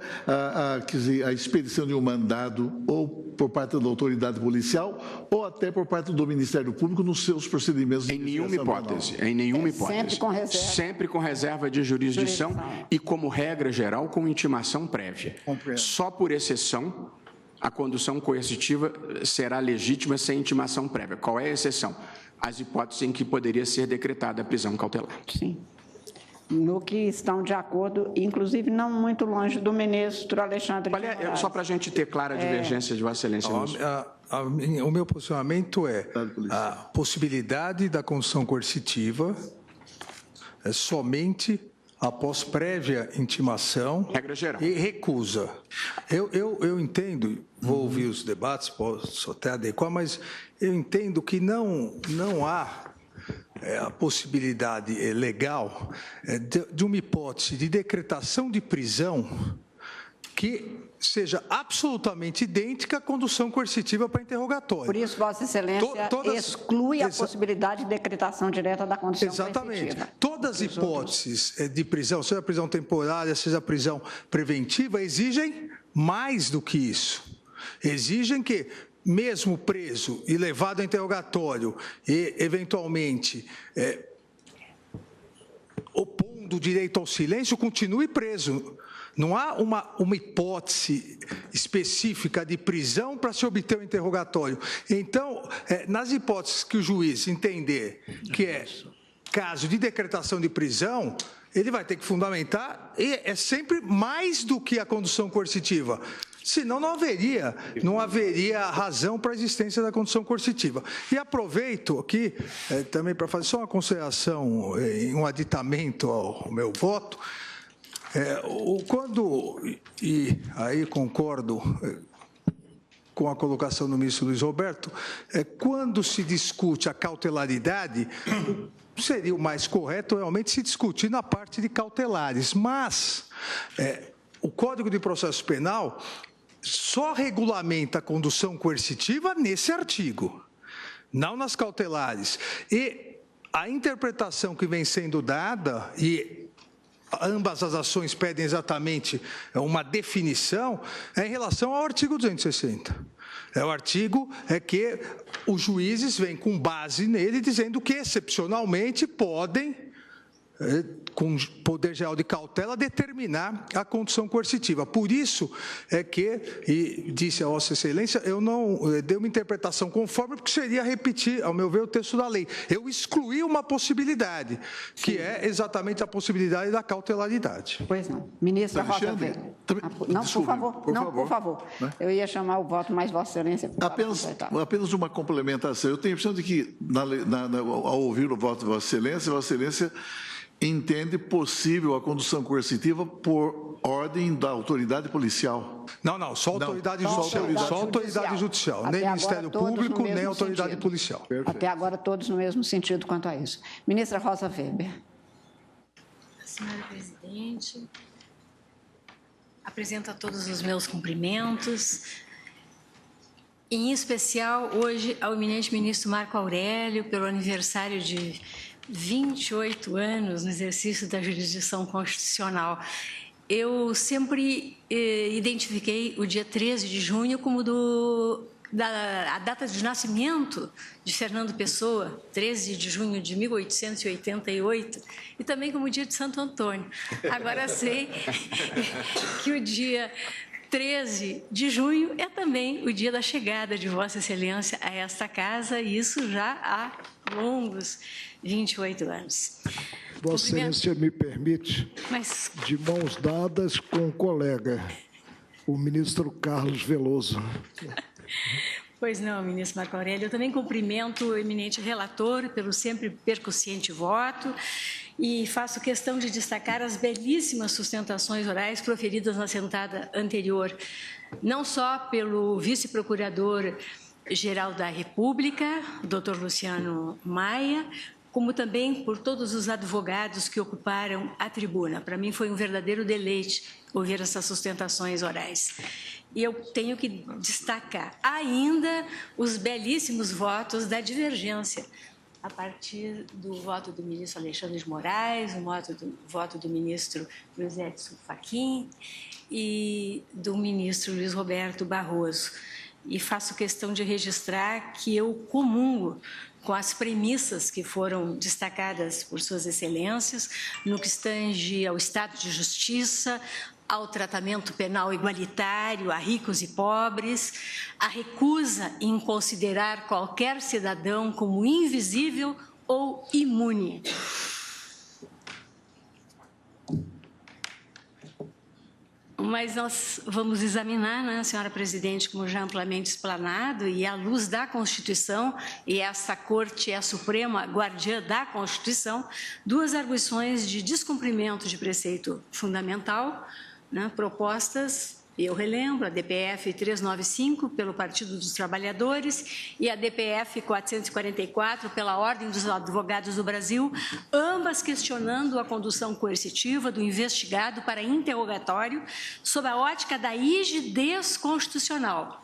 [SPEAKER 5] quer dizer, a expedição de um mandado ou por parte da autoridade policial ou até por parte do Ministério Público nos seus procedimentos de investigação penal.
[SPEAKER 3] Em nenhuma hipótese.
[SPEAKER 2] Sempre com reserva.
[SPEAKER 3] Sempre com reserva de jurisdição e, como regra geral, com intimação prévia.
[SPEAKER 5] Compreendo.
[SPEAKER 3] Só por exceção, a condução coercitiva será legítima sem intimação prévia. Qual é a exceção? As hipóteses em que poderia ser decretada a prisão cautelar.
[SPEAKER 2] Sim. No que estão de acordo, inclusive não muito longe do ministro Alexandre de Moraes.
[SPEAKER 3] Só para a gente ter clara a divergência de Vossa Excelência.
[SPEAKER 6] O meu posicionamento é a possibilidade da condução coercitiva somente após prévia intimação
[SPEAKER 3] Regra geral.
[SPEAKER 6] E recusa. Eu entendo, vou ouvir os debates, posso até adequar, mas eu entendo que não há a possibilidade legal de uma hipótese de decretação de prisão que seja absolutamente idêntica à condução coercitiva para interrogatório.
[SPEAKER 2] Por isso, Vossa Excelência exclui a possibilidade de decretação direta da condução coercitiva.
[SPEAKER 6] Todas as hipóteses de prisão, seja prisão temporária, seja prisão preventiva, exigem mais do que isso. Exigem que, mesmo preso e levado a interrogatório e, eventualmente, opondo o direito ao silêncio, continue preso. Não há uma hipótese específica de prisão para se obter o interrogatório. Então, nas hipóteses que o juiz entender que é caso de decretação de prisão, ele vai ter que fundamentar, e é sempre mais do que a condução coercitiva. Senão não haveria razão para a existência da condução coercitiva. E aproveito aqui também para fazer só uma consideração, um aditamento ao meu voto. E aí concordo com a colocação do ministro Luiz Roberto, quando se discute a cautelaridade, seria o mais correto realmente se discutir na parte de cautelares, mas o Código de Processo Penal só regulamenta a condução coercitiva nesse artigo, não nas cautelares. E a interpretação que vem sendo dada, e ambas as ações pedem exatamente uma definição, é em relação ao artigo 260. É o artigo que os juízes vêm com base nele dizendo que, excepcionalmente, podem, com poder geral de cautela, determinar a condução coercitiva. Por isso e disse a Vossa Excelência, eu não dei uma interpretação conforme, porque seria repetir, ao meu ver, o texto da lei. Eu excluí uma possibilidade, que é exatamente a possibilidade da cautelaridade.
[SPEAKER 2] Pois não. Ministra Rosa Weber. Não, por favor. Eu ia chamar o voto, mas Vossa Excelência...
[SPEAKER 5] Apenas uma complementação. Eu tenho a impressão de que, ao ouvir o voto de Vossa Excelência entende possível a condução coercitiva por ordem da autoridade policial.
[SPEAKER 6] Não, só autoridade judicial. Só autoridade judicial, nem Ministério Público, nem autoridade policial.
[SPEAKER 2] Perfeito. Até agora, todos no mesmo sentido quanto a isso. Ministra Rosa Weber.
[SPEAKER 7] Senhora Presidente, apresento a todos os meus cumprimentos, em especial hoje ao eminente ministro Marco Aurélio, pelo aniversário de 28 anos no exercício da jurisdição constitucional. Eu sempre identifiquei o dia 13 de junho como a data de nascimento de Fernando Pessoa, 13 de junho de 1888, e também como o dia de Santo Antônio. Agora sei que o dia 13 de junho é também o dia da chegada de Vossa Excelência a esta casa, e isso já há longos 28 anos.
[SPEAKER 8] Vossa Excelência me permite, de mãos dadas com o colega, o ministro Carlos Veloso.
[SPEAKER 7] Pois não, ministro Marco Aurélio. Eu também cumprimento o eminente relator pelo sempre percussiente voto e faço questão de destacar as belíssimas sustentações orais proferidas na sentada anterior, não só pelo vice-procurador-geral da República, Dr. Luciano Maia, como também por todos os advogados que ocuparam a tribuna. Para mim foi um verdadeiro deleite ouvir essas sustentações orais. E eu tenho que destacar ainda os belíssimos votos da divergência, a partir do voto do ministro Alexandre de Moraes, o voto do ministro Luiz Edson Fachin e do ministro Luiz Roberto Barroso. E faço questão de registrar que eu comungo com as premissas que foram destacadas por suas excelências no que tange ao Estado de Justiça, ao tratamento penal igualitário a ricos e pobres, a recusa em considerar qualquer cidadão como invisível ou imune. Mas nós vamos examinar, né, senhora presidente, como já amplamente explanado, e à luz da Constituição, e essa Corte é a suprema guardiã da Constituição, duas arguições de descumprimento de preceito fundamental, né, propostas, eu relembro, a DPF 395 pelo Partido dos Trabalhadores e a DPF 444 pela Ordem dos Advogados do Brasil, ambas questionando a condução coercitiva do investigado para interrogatório sob a ótica da rigidez constitucional,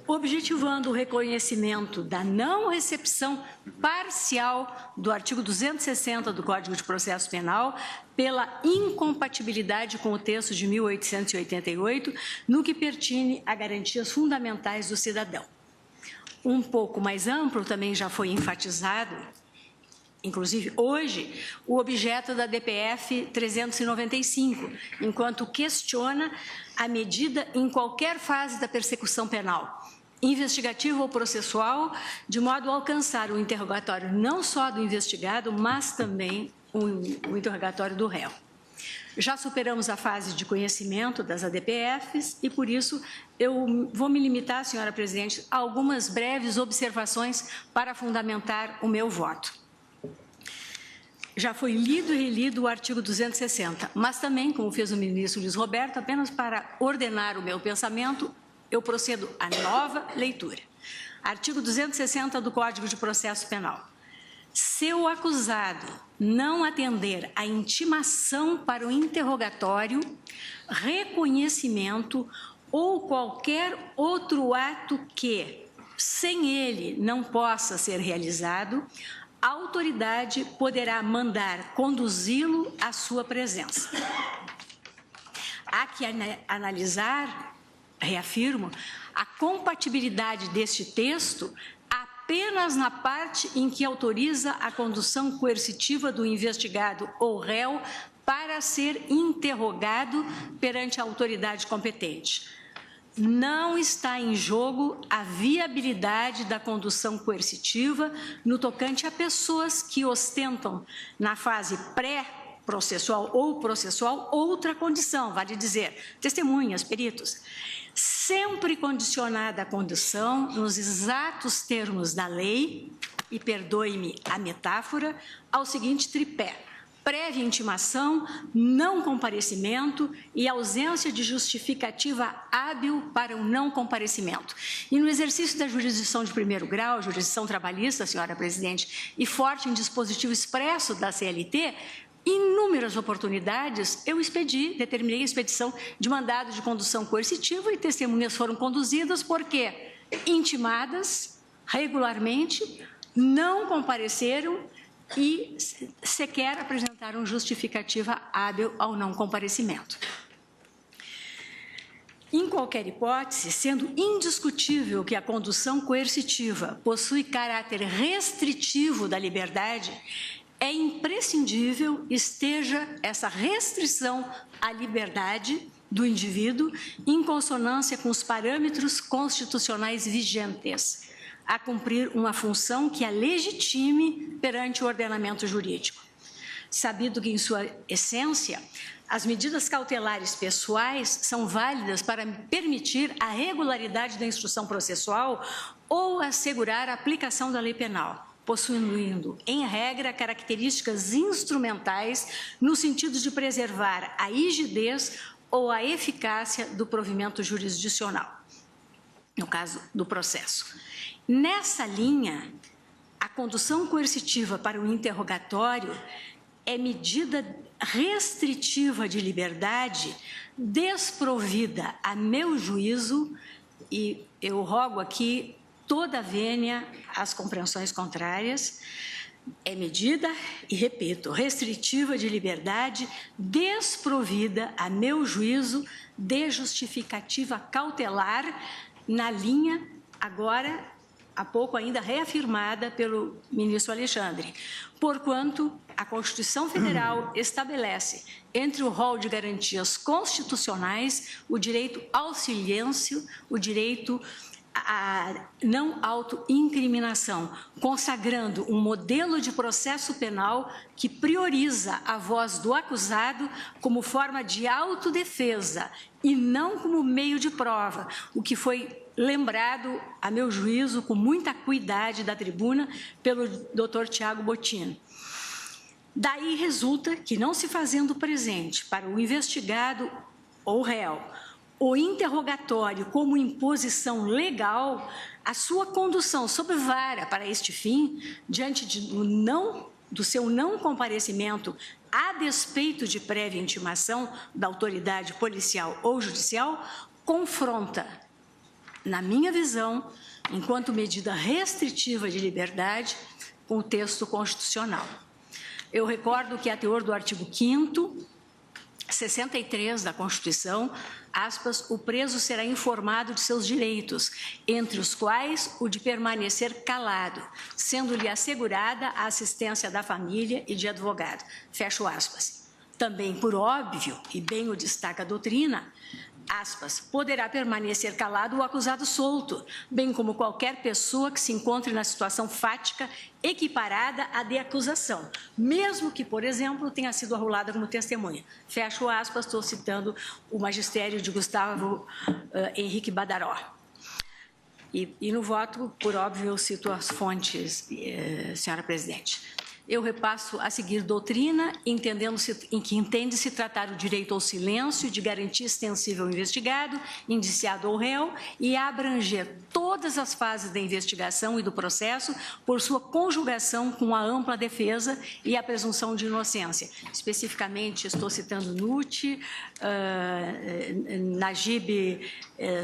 [SPEAKER 7] objetivando o reconhecimento da não recepção parcial do artigo 260 do Código de Processo Penal pela incompatibilidade com o texto de 1888, no que pertine a garantias fundamentais do cidadão. Um pouco mais amplo também já foi enfatizado, inclusive hoje, o objeto da DPF 395, enquanto questiona a medida em qualquer fase da persecução penal, investigativa ou processual, de modo a alcançar o interrogatório não só do investigado, mas também o interrogatório do réu. Já superamos a fase de conhecimento das ADPFs e, por isso, eu vou me limitar, senhora presidente, a algumas breves observações para fundamentar o meu voto. Já foi lido e relido o artigo 260, mas também, como fez o ministro Luiz Roberto, apenas para ordenar o meu pensamento, eu procedo à nova leitura. Artigo 260 do Código de Processo Penal. Se o acusado não atender à intimação para o interrogatório, reconhecimento ou qualquer outro ato que, sem ele, não possa ser realizado, a autoridade poderá mandar conduzi-lo à sua presença. Há que analisar, reafirmo, a compatibilidade deste texto apenas na parte em que autoriza a condução coercitiva do investigado ou réu para ser interrogado perante a autoridade competente. Não está em jogo a viabilidade da condução coercitiva no tocante a pessoas que ostentam, na fase pré-processual ou processual, outra condição, vale dizer, testemunhas, peritos, sempre condicionada a condução nos exatos termos da lei, e perdoe-me a metáfora, ao seguinte tripé: prévia intimação, não comparecimento e ausência de justificativa hábil para o não comparecimento. E no exercício da jurisdição de primeiro grau, jurisdição trabalhista, senhora presidente, e forte em dispositivo expresso da CLT, inúmeras oportunidades eu determinei a expedição de mandado de condução coercitiva e testemunhas foram conduzidas porque intimadas regularmente, não compareceram e sequer apresentaram justificativa hábil ao não comparecimento. Em qualquer hipótese, sendo indiscutível que a condução coercitiva possui caráter restritivo da liberdade, é imprescindível esteja essa restrição à liberdade do indivíduo em consonância com os parâmetros constitucionais vigentes, a cumprir uma função que a legitime perante o ordenamento jurídico. Sabido que, em sua essência, as medidas cautelares pessoais são válidas para permitir a regularidade da instrução processual ou assegurar a aplicação da lei penal, possuindo, em regra, características instrumentais no sentido de preservar a rigidez ou a eficácia do provimento jurisdicional, no caso do processo. Nessa linha, a condução coercitiva para o interrogatório é medida restritiva de liberdade desprovida, a meu juízo, e eu rogo aqui toda a vênia às compreensões contrárias, é medida, e repito, restritiva de liberdade desprovida, a meu juízo, de justificativa cautelar na linha, agora, há pouco ainda reafirmada pelo ministro Alexandre, porquanto a Constituição Federal estabelece, entre o rol de garantias constitucionais, o direito ao silêncio, o direito à não autoincriminação, consagrando um modelo de processo penal que prioriza a voz do acusado como forma de autodefesa e não como meio de prova, o que foi lembrado, a meu juízo, com muita acuidade da tribuna pelo Dr. Tiago Bottino. Daí resulta que, não se fazendo presente para o investigado ou réu o interrogatório como imposição legal, a sua condução sob vara para este fim, diante do seu não comparecimento a despeito de prévia intimação da autoridade policial ou judicial, confronta, na minha visão, enquanto medida restritiva de liberdade, com o texto constitucional. Eu recordo que, a teor do artigo 5º, 63 da Constituição, aspas, o preso será informado de seus direitos, entre os quais o de permanecer calado, sendo-lhe assegurada a assistência da família e de advogado. Fecho aspas. Também, por óbvio, e bem o destaca a doutrina, aspas, poderá permanecer calado o acusado solto, bem como qualquer pessoa que se encontre na situação fática equiparada à de acusação, mesmo que, por exemplo, tenha sido arrolada como testemunha. Fecho aspas, estou citando o magistério de Gustavo Henrique Badaró. E no voto, por óbvio, eu cito as fontes, senhora presidente. Eu repasso a seguir doutrina, em que entende-se tratar o direito ao silêncio de garantia extensível ao investigado, indiciado ou réu, e abranger todas as fases da investigação e do processo por sua conjugação com a ampla defesa e a presunção de inocência. Especificamente, estou citando Nutti, Najib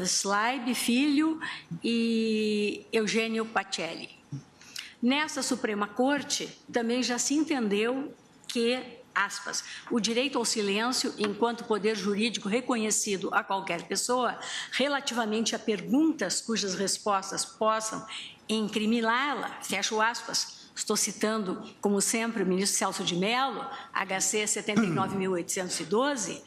[SPEAKER 7] Slaib, filho, e Eugênio Pacelli. Nessa Suprema Corte, também já se entendeu que, aspas, o direito ao silêncio, enquanto poder jurídico reconhecido a qualquer pessoa, relativamente a perguntas cujas respostas possam incriminá-la, fecho aspas, estou citando, como sempre, o ministro Celso de Mello, HC 79.812,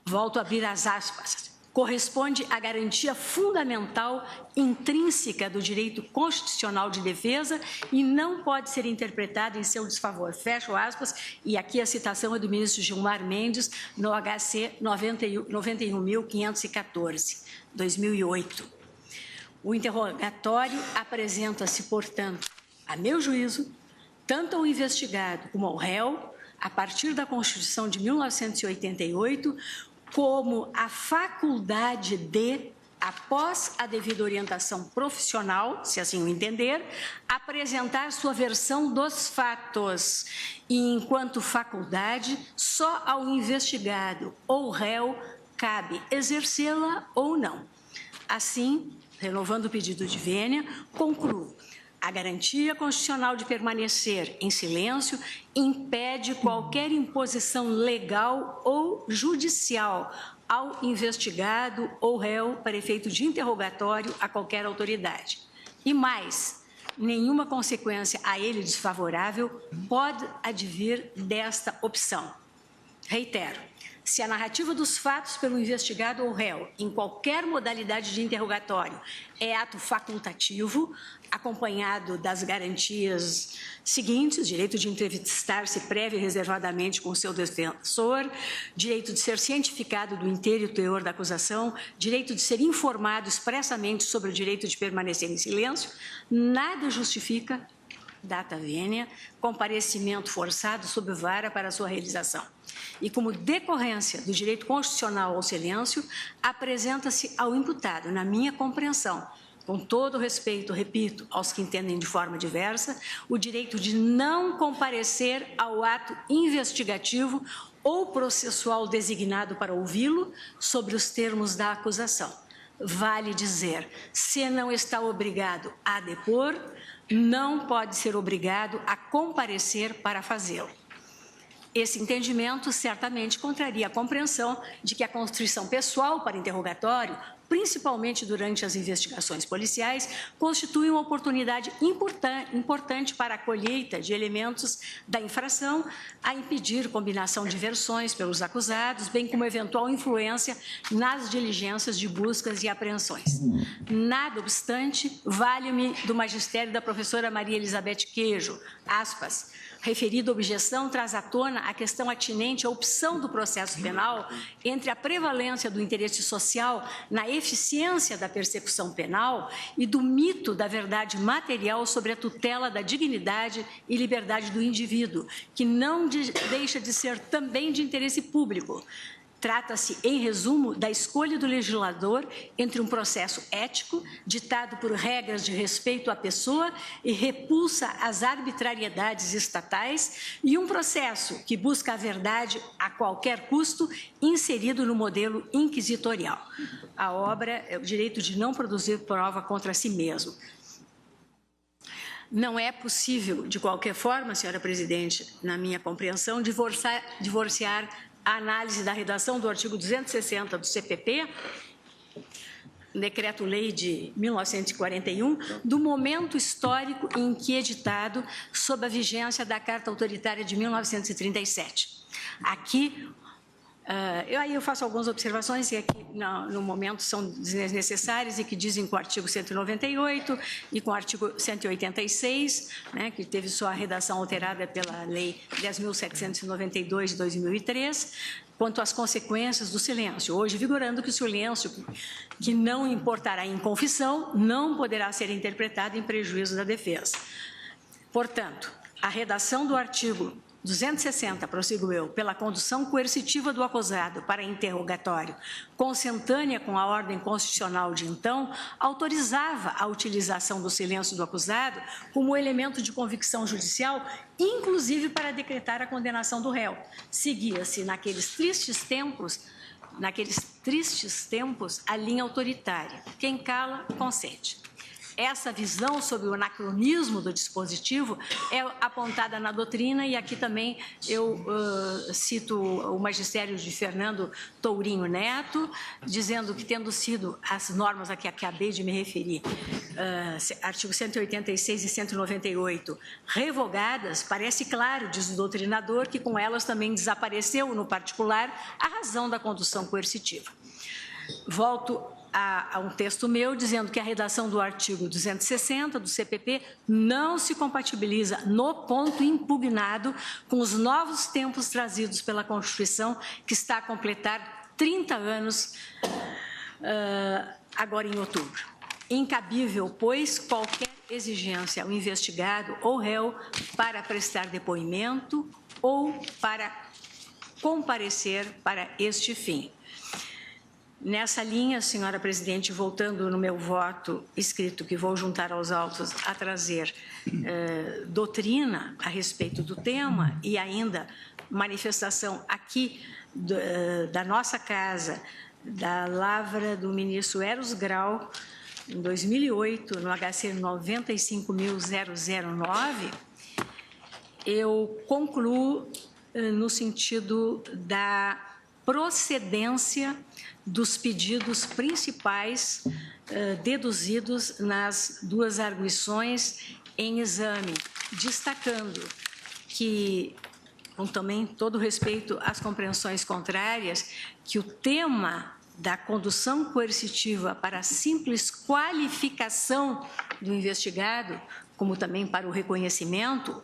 [SPEAKER 7] volto a abrir as aspas, corresponde à garantia fundamental intrínseca do direito constitucional de defesa e não pode ser interpretado em seu desfavor. Fecho aspas, e aqui a citação é do ministro Gilmar Mendes, no HC 91.514, 2008. O interrogatório apresenta-se, portanto, a meu juízo, tanto ao investigado como ao réu, a partir da Constituição de 1988, como a faculdade de, após a devida orientação profissional, se assim o entender, apresentar sua versão dos fatos e, enquanto faculdade, só ao investigado ou réu cabe exercê-la ou não. Assim, renovando o pedido de vênia, concluo. A garantia constitucional de permanecer em silêncio impede qualquer imposição legal ou judicial ao investigado ou réu para efeito de interrogatório a qualquer autoridade. E mais, nenhuma consequência a ele desfavorável pode advir desta opção. Reitero, se a narrativa dos fatos pelo investigado ou réu, em qualquer modalidade de interrogatório, é ato facultativo, acompanhado das garantias seguintes: direito de entrevistar-se prévio e reservadamente com seu defensor, direito de ser cientificado do inteiro teor da acusação, direito de ser informado expressamente sobre o direito de permanecer em silêncio, nada justifica, data vênia, comparecimento forçado sob vara para sua realização. E como decorrência do direito constitucional ao silêncio, apresenta-se ao imputado, na minha compreensão, com todo respeito, repito, aos que entendem de forma diversa, o direito de não comparecer ao ato investigativo ou processual designado para ouvi-lo sobre os termos da acusação. Vale dizer, se não está obrigado a depor, não pode ser obrigado a comparecer para fazê-lo. Esse entendimento certamente contraria a compreensão de que a constrição pessoal para interrogatório, principalmente durante as investigações policiais, constitui uma oportunidade importante para a colheita de elementos da infração, a impedir combinação de versões pelos acusados, bem como eventual influência nas diligências de buscas e apreensões. Nada obstante, vale-me do magistério da professora Maria Elizabeth Queijo, aspas, referida objeção traz à tona a questão atinente à opção do processo penal entre a prevalência do interesse social na eficiência da persecução penal e do mito da verdade material sobre a tutela da dignidade e liberdade do indivíduo, que não deixa de ser também de interesse público. Trata-se, em resumo, da escolha do legislador entre um processo ético, ditado por regras de respeito à pessoa e repulsa às arbitrariedades estatais, e um processo que busca a verdade a qualquer custo, inserido no modelo inquisitorial. A obra é o direito de não produzir prova contra si mesmo. Não é possível, de qualquer forma, senhora presidente, na minha compreensão, divorciar a análise da redação do artigo 260 do CPP, Decreto-Lei de 1941, do momento histórico em que editado sob a vigência da Carta Autoritária de 1937. Aqui, eu faço algumas observações que aqui no momento são desnecessárias e que dizem com o artigo 198 e com o artigo 186, né, que teve sua redação alterada pela Lei 10.792 de 2003, quanto às consequências do silêncio, hoje vigorando que o silêncio que não importará em confissão não poderá ser interpretado em prejuízo da defesa. Portanto, a redação do artigo 260, prossigo eu, pela condução coercitiva do acusado para interrogatório, consentânea com a ordem constitucional de então, autorizava a utilização do silêncio do acusado como elemento de convicção judicial, inclusive para decretar a condenação do réu. Seguia-se, naqueles tristes tempos, a linha autoritária. Quem cala, consente. Essa visão sobre o anacronismo do dispositivo é apontada na doutrina, e aqui também eu cito o magistério de Fernando Tourinho Neto, dizendo que, tendo sido as normas a que acabei de me referir, artigo 186 e 198, revogadas, parece claro, diz o doutrinador, que com elas também desapareceu, no particular, a razão da condução coercitiva. Volto a um texto meu dizendo que a redação do artigo 260 do CPP não se compatibiliza no ponto impugnado com os novos tempos trazidos pela Constituição, que está a completar 30 anos agora em outubro. Incabível, pois, qualquer exigência ao investigado ou réu para prestar depoimento ou para comparecer para este fim. Nessa linha, senhora presidente, voltando no meu voto escrito, que vou juntar aos autos, a trazer doutrina a respeito do tema e ainda manifestação aqui da nossa casa, da lavra do ministro Eros Grau, em 2008, no HC 95.009, eu concluo no sentido da procedência dos pedidos principais deduzidos nas duas arguições em exame, destacando que com também todo respeito às compreensões contrárias, que o tema da condução coercitiva para a simples qualificação do investigado, como também para o reconhecimento,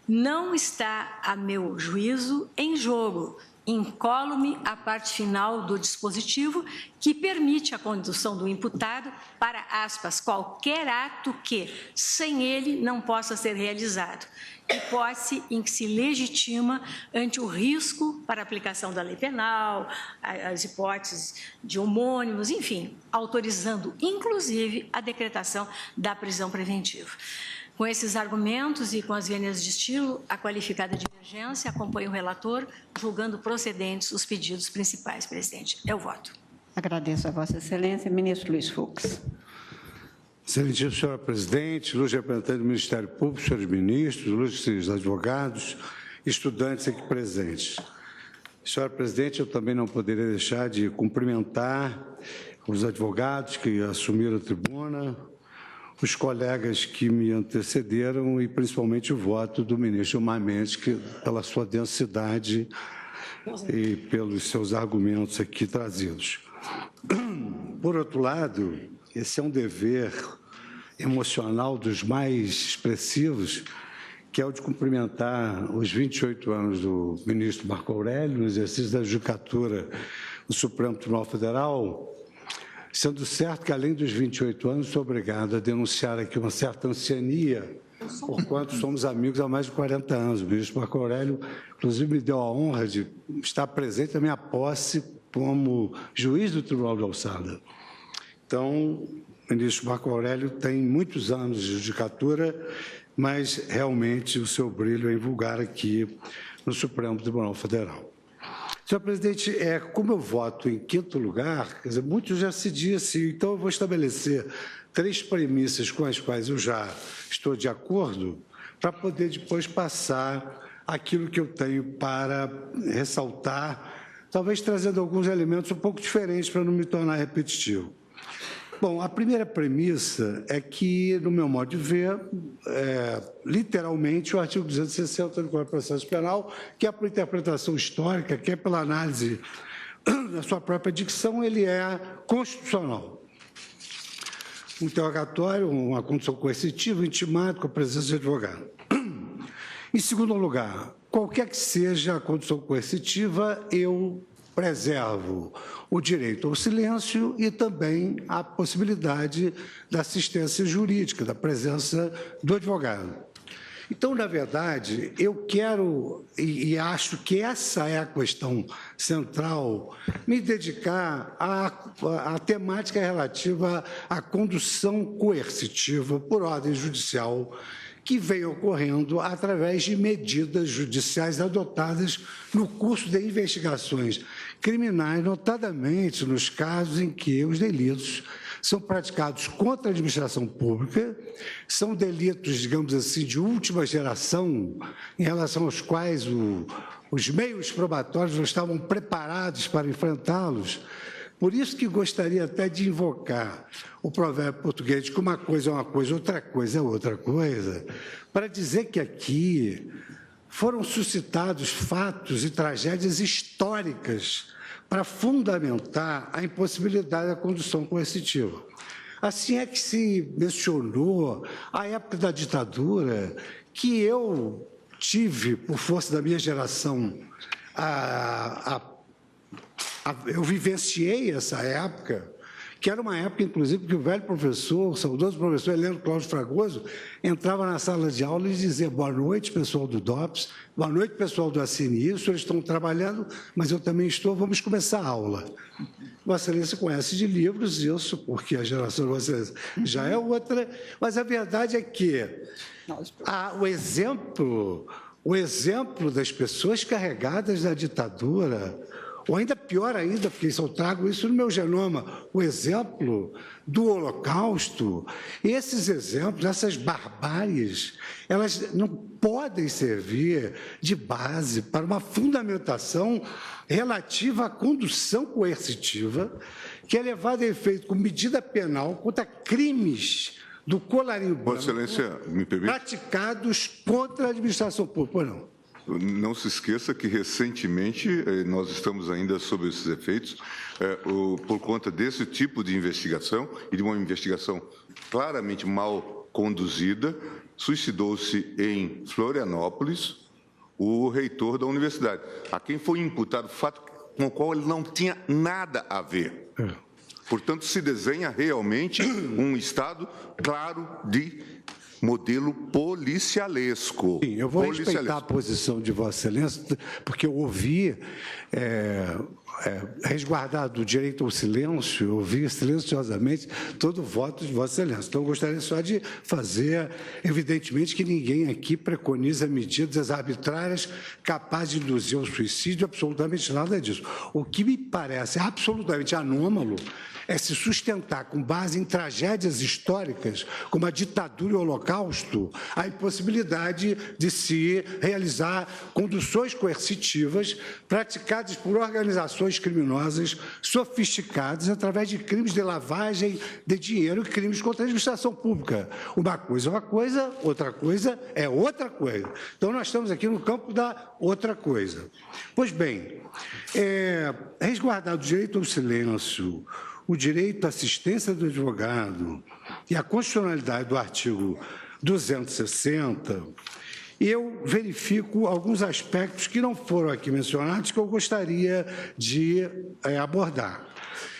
[SPEAKER 7] não está, a meu juízo, em jogo. Incólume a parte final do dispositivo que permite a condução do imputado para, aspas, qualquer ato que, sem ele, não possa ser realizado. Hipótese em que se legitima ante o risco para a aplicação da lei penal, as hipóteses de homônimos, enfim, autorizando, inclusive, a decretação da prisão preventiva. Com esses argumentos e com as vênias de estilo, a qualificada divergência acompanha o relator, julgando procedentes os pedidos principais, presidente. Eu voto.
[SPEAKER 2] Agradeço a Vossa Excelência. Ministro Luiz Fux.
[SPEAKER 9] Excelentíssima senhora presidente, ilustre representante do Ministério Público, senhores ministros, ilustres advogados, estudantes aqui presentes. Senhora presidente, eu também não poderia deixar de cumprimentar os advogados que assumiram a tribuna, os colegas que me antecederam e, principalmente, o voto do ministro Gilmar Mendes, que, pela sua densidade e pelos seus argumentos aqui trazidos. Por outro lado, esse é um dever emocional dos mais expressivos, que é o de cumprimentar os 28 anos do ministro Marco Aurélio, no exercício da judicatura do Supremo Tribunal Federal, sendo certo que, além dos 28 anos, sou obrigado a denunciar aqui uma certa anciania, porquanto somos amigos há mais de 40 anos. O ministro Marco Aurélio, inclusive, me deu a honra de estar presente na minha posse como juiz do Tribunal de Alçada. Então, o ministro Marco Aurélio tem muitos anos de judicatura, mas realmente o seu brilho é vulgar aqui no Supremo Tribunal Federal. Senhor presidente, como eu voto em quinto lugar, quer dizer, muito já se disse, então eu vou estabelecer 3 premissas com as quais eu já estou de acordo, para poder depois passar aquilo que eu tenho para ressaltar, talvez trazendo alguns elementos um pouco diferentes para não me tornar repetitivo. Bom, a primeira premissa é que, no meu modo de ver, literalmente, o artigo 260 do Código de Processo Penal, quer por interpretação histórica, quer pela análise da sua própria dicção, ele é constitucional. Um interrogatório, uma condução coercitiva, intimado com a presença de advogado. Em segundo lugar, qualquer que seja a condução coercitiva, eu preservo o direito ao silêncio e também a possibilidade da assistência jurídica, da presença do advogado. Então, na verdade, eu quero, e acho que essa é a questão central, me dedicar à temática relativa à condução coercitiva por ordem judicial, que vem ocorrendo através de medidas judiciais adotadas no curso de investigações criminais, notadamente nos casos em que os delitos são praticados contra a administração pública, são delitos, digamos assim, de última geração, em relação aos quais os meios probatórios não estavam preparados para enfrentá-los. Por isso que gostaria até de invocar o provérbio português de que uma coisa é uma coisa, outra coisa é outra coisa, para dizer que aqui foram suscitados fatos e tragédias históricas para fundamentar a impossibilidade da condução coercitiva. Assim é que se mencionou a época da ditadura, que eu tive, por força da minha geração, eu vivenciei essa época, que era uma época, inclusive, que o velho professor, o saudoso professor Heleno Cláudio Fragoso, entrava na sala de aula e dizia: boa noite, pessoal do DOPS, boa noite, pessoal do ACNI, os senhores estão trabalhando, mas eu também estou, vamos começar a aula. Vossa Excelência conhece de livros isso, porque a geração de Vossa Excelência já é outra, mas a verdade é que o exemplo das pessoas carregadas da ditadura, ou ainda pior ainda, porque eu trago isso no meu genoma, o exemplo do Holocausto, esses exemplos, essas barbáries, elas não podem servir de base para uma fundamentação relativa à condução coercitiva, que é levada a efeito com medida penal contra crimes do colarinho branco,
[SPEAKER 10] Vossa Excelência, me permite?
[SPEAKER 9] praticados contra a administração pública. Pois não.
[SPEAKER 10] não se esqueça que, recentemente, nós estamos ainda sob esses efeitos, por conta desse tipo de investigação e de uma investigação claramente mal conduzida, suicidou-se em Florianópolis o reitor da universidade, a quem foi imputado fato com o qual ele não tinha nada a ver. Portanto, se desenha realmente um Estado claro de modelo policialesco.
[SPEAKER 9] Sim, eu vou respeitar a posição de Vossa Excelência, porque eu ouvi, resguardado o direito ao silêncio, eu ouvi silenciosamente todo o voto de Vossa Excelência. Então, eu gostaria só de fazer, evidentemente, que ninguém aqui preconiza medidas arbitrárias capazes de induzir ao suicídio, absolutamente nada disso. O que me parece absolutamente anômalo é se sustentar, com base em tragédias históricas, como a ditadura e o Holocausto, a impossibilidade de se realizar conduções coercitivas praticadas por organizações criminosas sofisticadas através de crimes de lavagem de dinheiro e crimes contra a administração pública. Uma coisa é uma coisa, outra coisa é outra coisa. Então, nós estamos aqui no campo da outra coisa. Pois bem, resguardado o direito ao silêncio, o direito à assistência do advogado e a constitucionalidade do artigo 260, eu verifico alguns aspectos que não foram aqui mencionados que eu gostaria de abordar.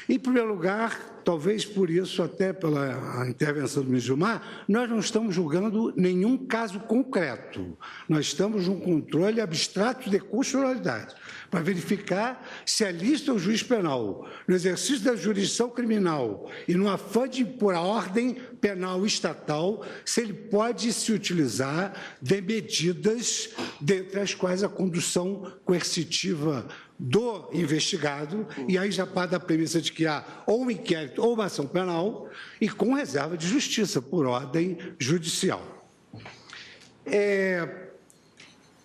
[SPEAKER 9] Em primeiro lugar, talvez por isso, até pela intervenção do ministro Gilmar, nós não estamos julgando nenhum caso concreto. Nós estamos num controle abstrato de constitucionalidade, para verificar se é lícito ao juiz penal, no exercício da jurisdição criminal e no afã de impor a ordem penal estatal, se ele pode se utilizar de medidas, dentre as quais a condução coercitiva do investigado, e aí já parte da premissa de que há ou um inquérito ou uma ação penal, e com reserva de justiça, por ordem judicial.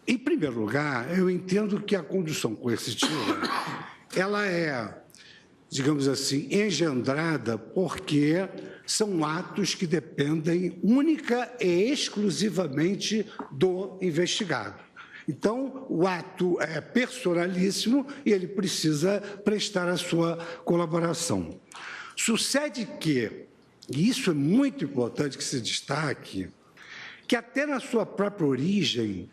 [SPEAKER 9] Em primeiro lugar, eu entendo que a condução coercitiva, ela é, digamos assim, engendrada porque são atos que dependem única e exclusivamente do investigado. Então, o ato é personalíssimo e ele precisa prestar a sua colaboração. Sucede que, e isso é muito importante que se destaque, que até na sua própria origem,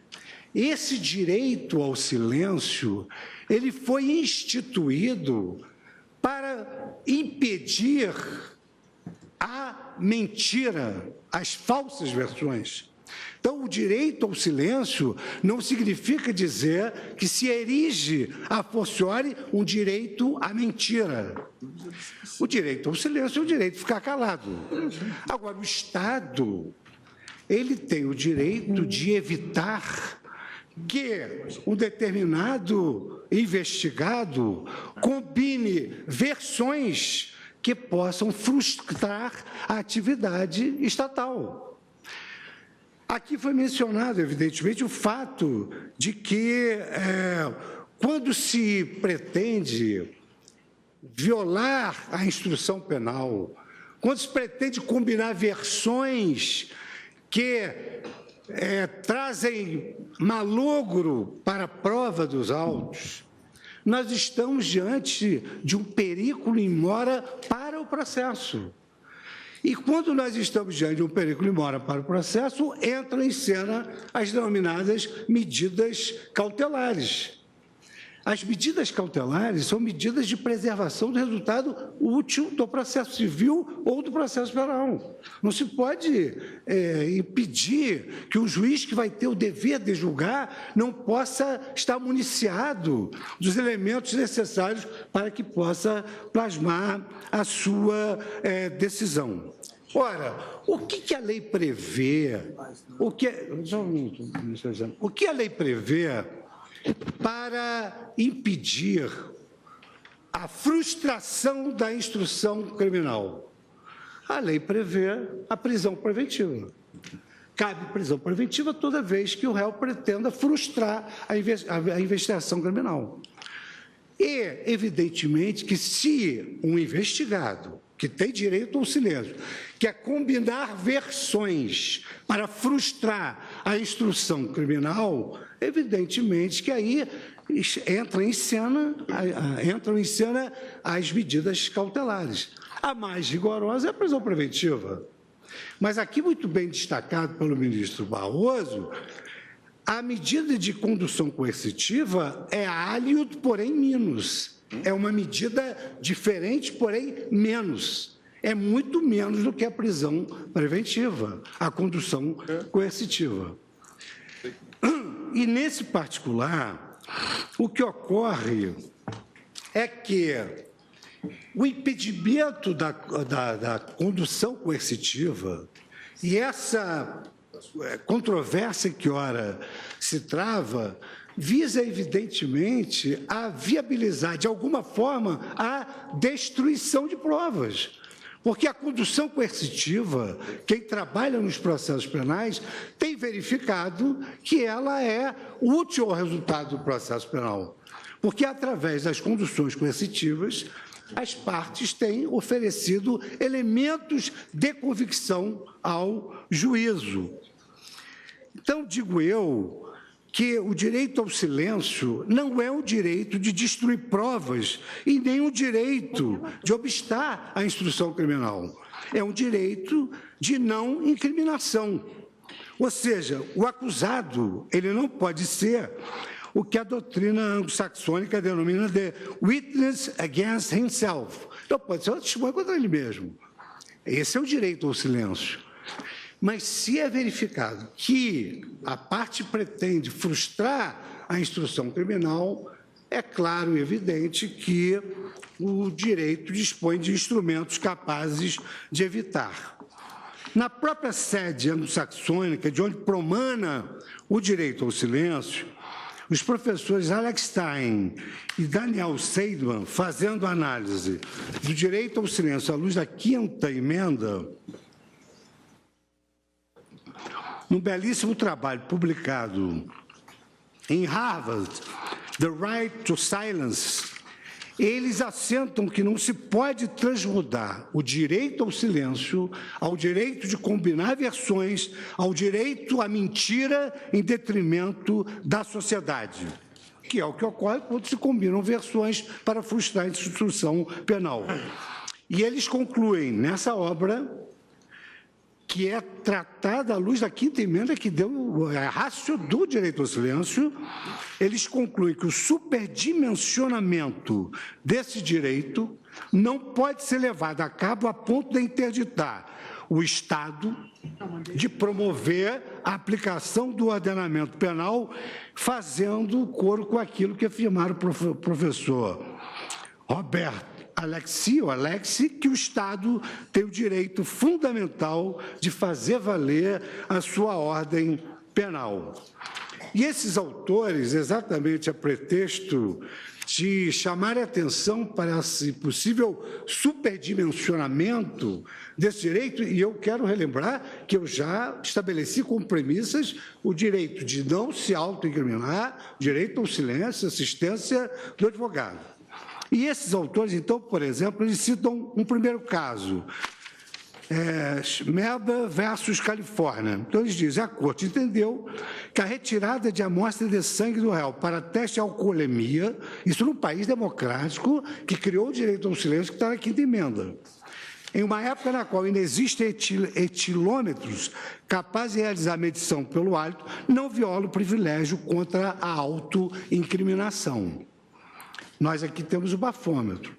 [SPEAKER 9] esse direito ao silêncio, ele foi instituído para impedir a mentira, as falsas versões. Então, o direito ao silêncio não significa dizer que se erige a fortiori um direito à mentira. O direito ao silêncio é o direito de ficar calado. Agora, o Estado, ele tem o direito de evitar que um determinado investigado combine versões que possam frustrar a atividade estatal. Aqui foi mencionado, evidentemente, o fato de que, quando se pretende violar a instrução penal, quando se pretende combinar versões que trazem malogro para a prova dos autos, nós estamos diante de um perigo in mora para o processo. E quando nós estamos diante de um perigo in mora para o processo, entram em cena as denominadas medidas cautelares. As medidas cautelares são medidas de preservação do resultado útil do processo civil ou do processo penal. Não se pode impedir que o juiz que vai ter o dever de julgar não possa estar municiado dos elementos necessários para que possa plasmar a sua decisão. Ora, o que a lei prevê? O que a lei prevê para impedir a frustração da instrução criminal? A lei prevê a prisão preventiva. Cabe prisão preventiva toda vez que o réu pretenda frustrar a investigação criminal. E, evidentemente, que se um investigado que tem direito ao silêncio, que é combinar versões para frustrar a instrução criminal, evidentemente que aí entram em cena as medidas cautelares. A mais rigorosa é a prisão preventiva. Mas aqui, muito bem destacado pelo ministro Barroso, a medida de condução coercitiva é alio, porém minus. É uma medida diferente, porém menos. É muito menos do que a prisão preventiva, a condução coercitiva. E, nesse particular, o que ocorre é que o impedimento da condução coercitiva e essa controvérsia que ora se trava visa, evidentemente, a viabilizar, de alguma forma, a destruição de provas. Porque a condução coercitiva, quem trabalha nos processos penais, tem verificado que ela é útil ao resultado do processo penal. Porque, através das conduções coercitivas, as partes têm oferecido elementos de convicção ao juízo. Então, digo eu que o direito ao silêncio não é o direito de destruir provas e nem o direito de obstar a instrução criminal. É um direito de não incriminação. Ou seja, o acusado ele não pode ser o que a doutrina anglo-saxônica denomina de witness against himself. Então, pode ser uma testemunha contra ele mesmo. Esse é o direito ao silêncio. Mas se é verificado que a parte pretende frustrar a instrução criminal, é claro e evidente que o direito dispõe de instrumentos capazes de evitar. Na própria sede anglo-saxônica, de onde promana o direito ao silêncio, os professores Alex Stein e Daniel Seidman, fazendo análise do direito ao silêncio à luz da quinta emenda, num belíssimo trabalho publicado em Harvard, The Right to Silence, eles assentam que não se pode transmudar o direito ao silêncio ao direito de combinar versões, ao direito à mentira em detrimento da sociedade, que é o que ocorre quando se combinam versões para frustrar a instrução penal. E eles concluem nessa obra, que é tratada à luz da quinta emenda, que deu a ratio do direito ao silêncio, eles concluem que o superdimensionamento desse direito não pode ser levado a cabo a ponto de interditar o Estado de promover a aplicação do ordenamento penal, fazendo coro com aquilo que afirmaram o professor Roberto Alexi, que o Estado tem o direito fundamental de fazer valer a sua ordem penal. E esses autores, exatamente a pretexto de chamar a atenção para esse possível superdimensionamento desse direito, e eu quero relembrar que eu já estabeleci como premissas o direito de não se autoincriminar, direito ao silêncio, assistência do advogado. E esses autores, então, por exemplo, eles citam um primeiro caso, Schmerber versus Califórnia. Então, eles dizem, a Corte entendeu que a retirada de amostra de sangue do réu para teste de alcoolemia, isso num país democrático que criou o direito ao silêncio, que está na quinta emenda, em uma época na qual ainda existem etilômetros capazes de realizar a medição pelo hálito, não viola o privilégio contra a autoincriminação. Nós aqui temos o bafômetro.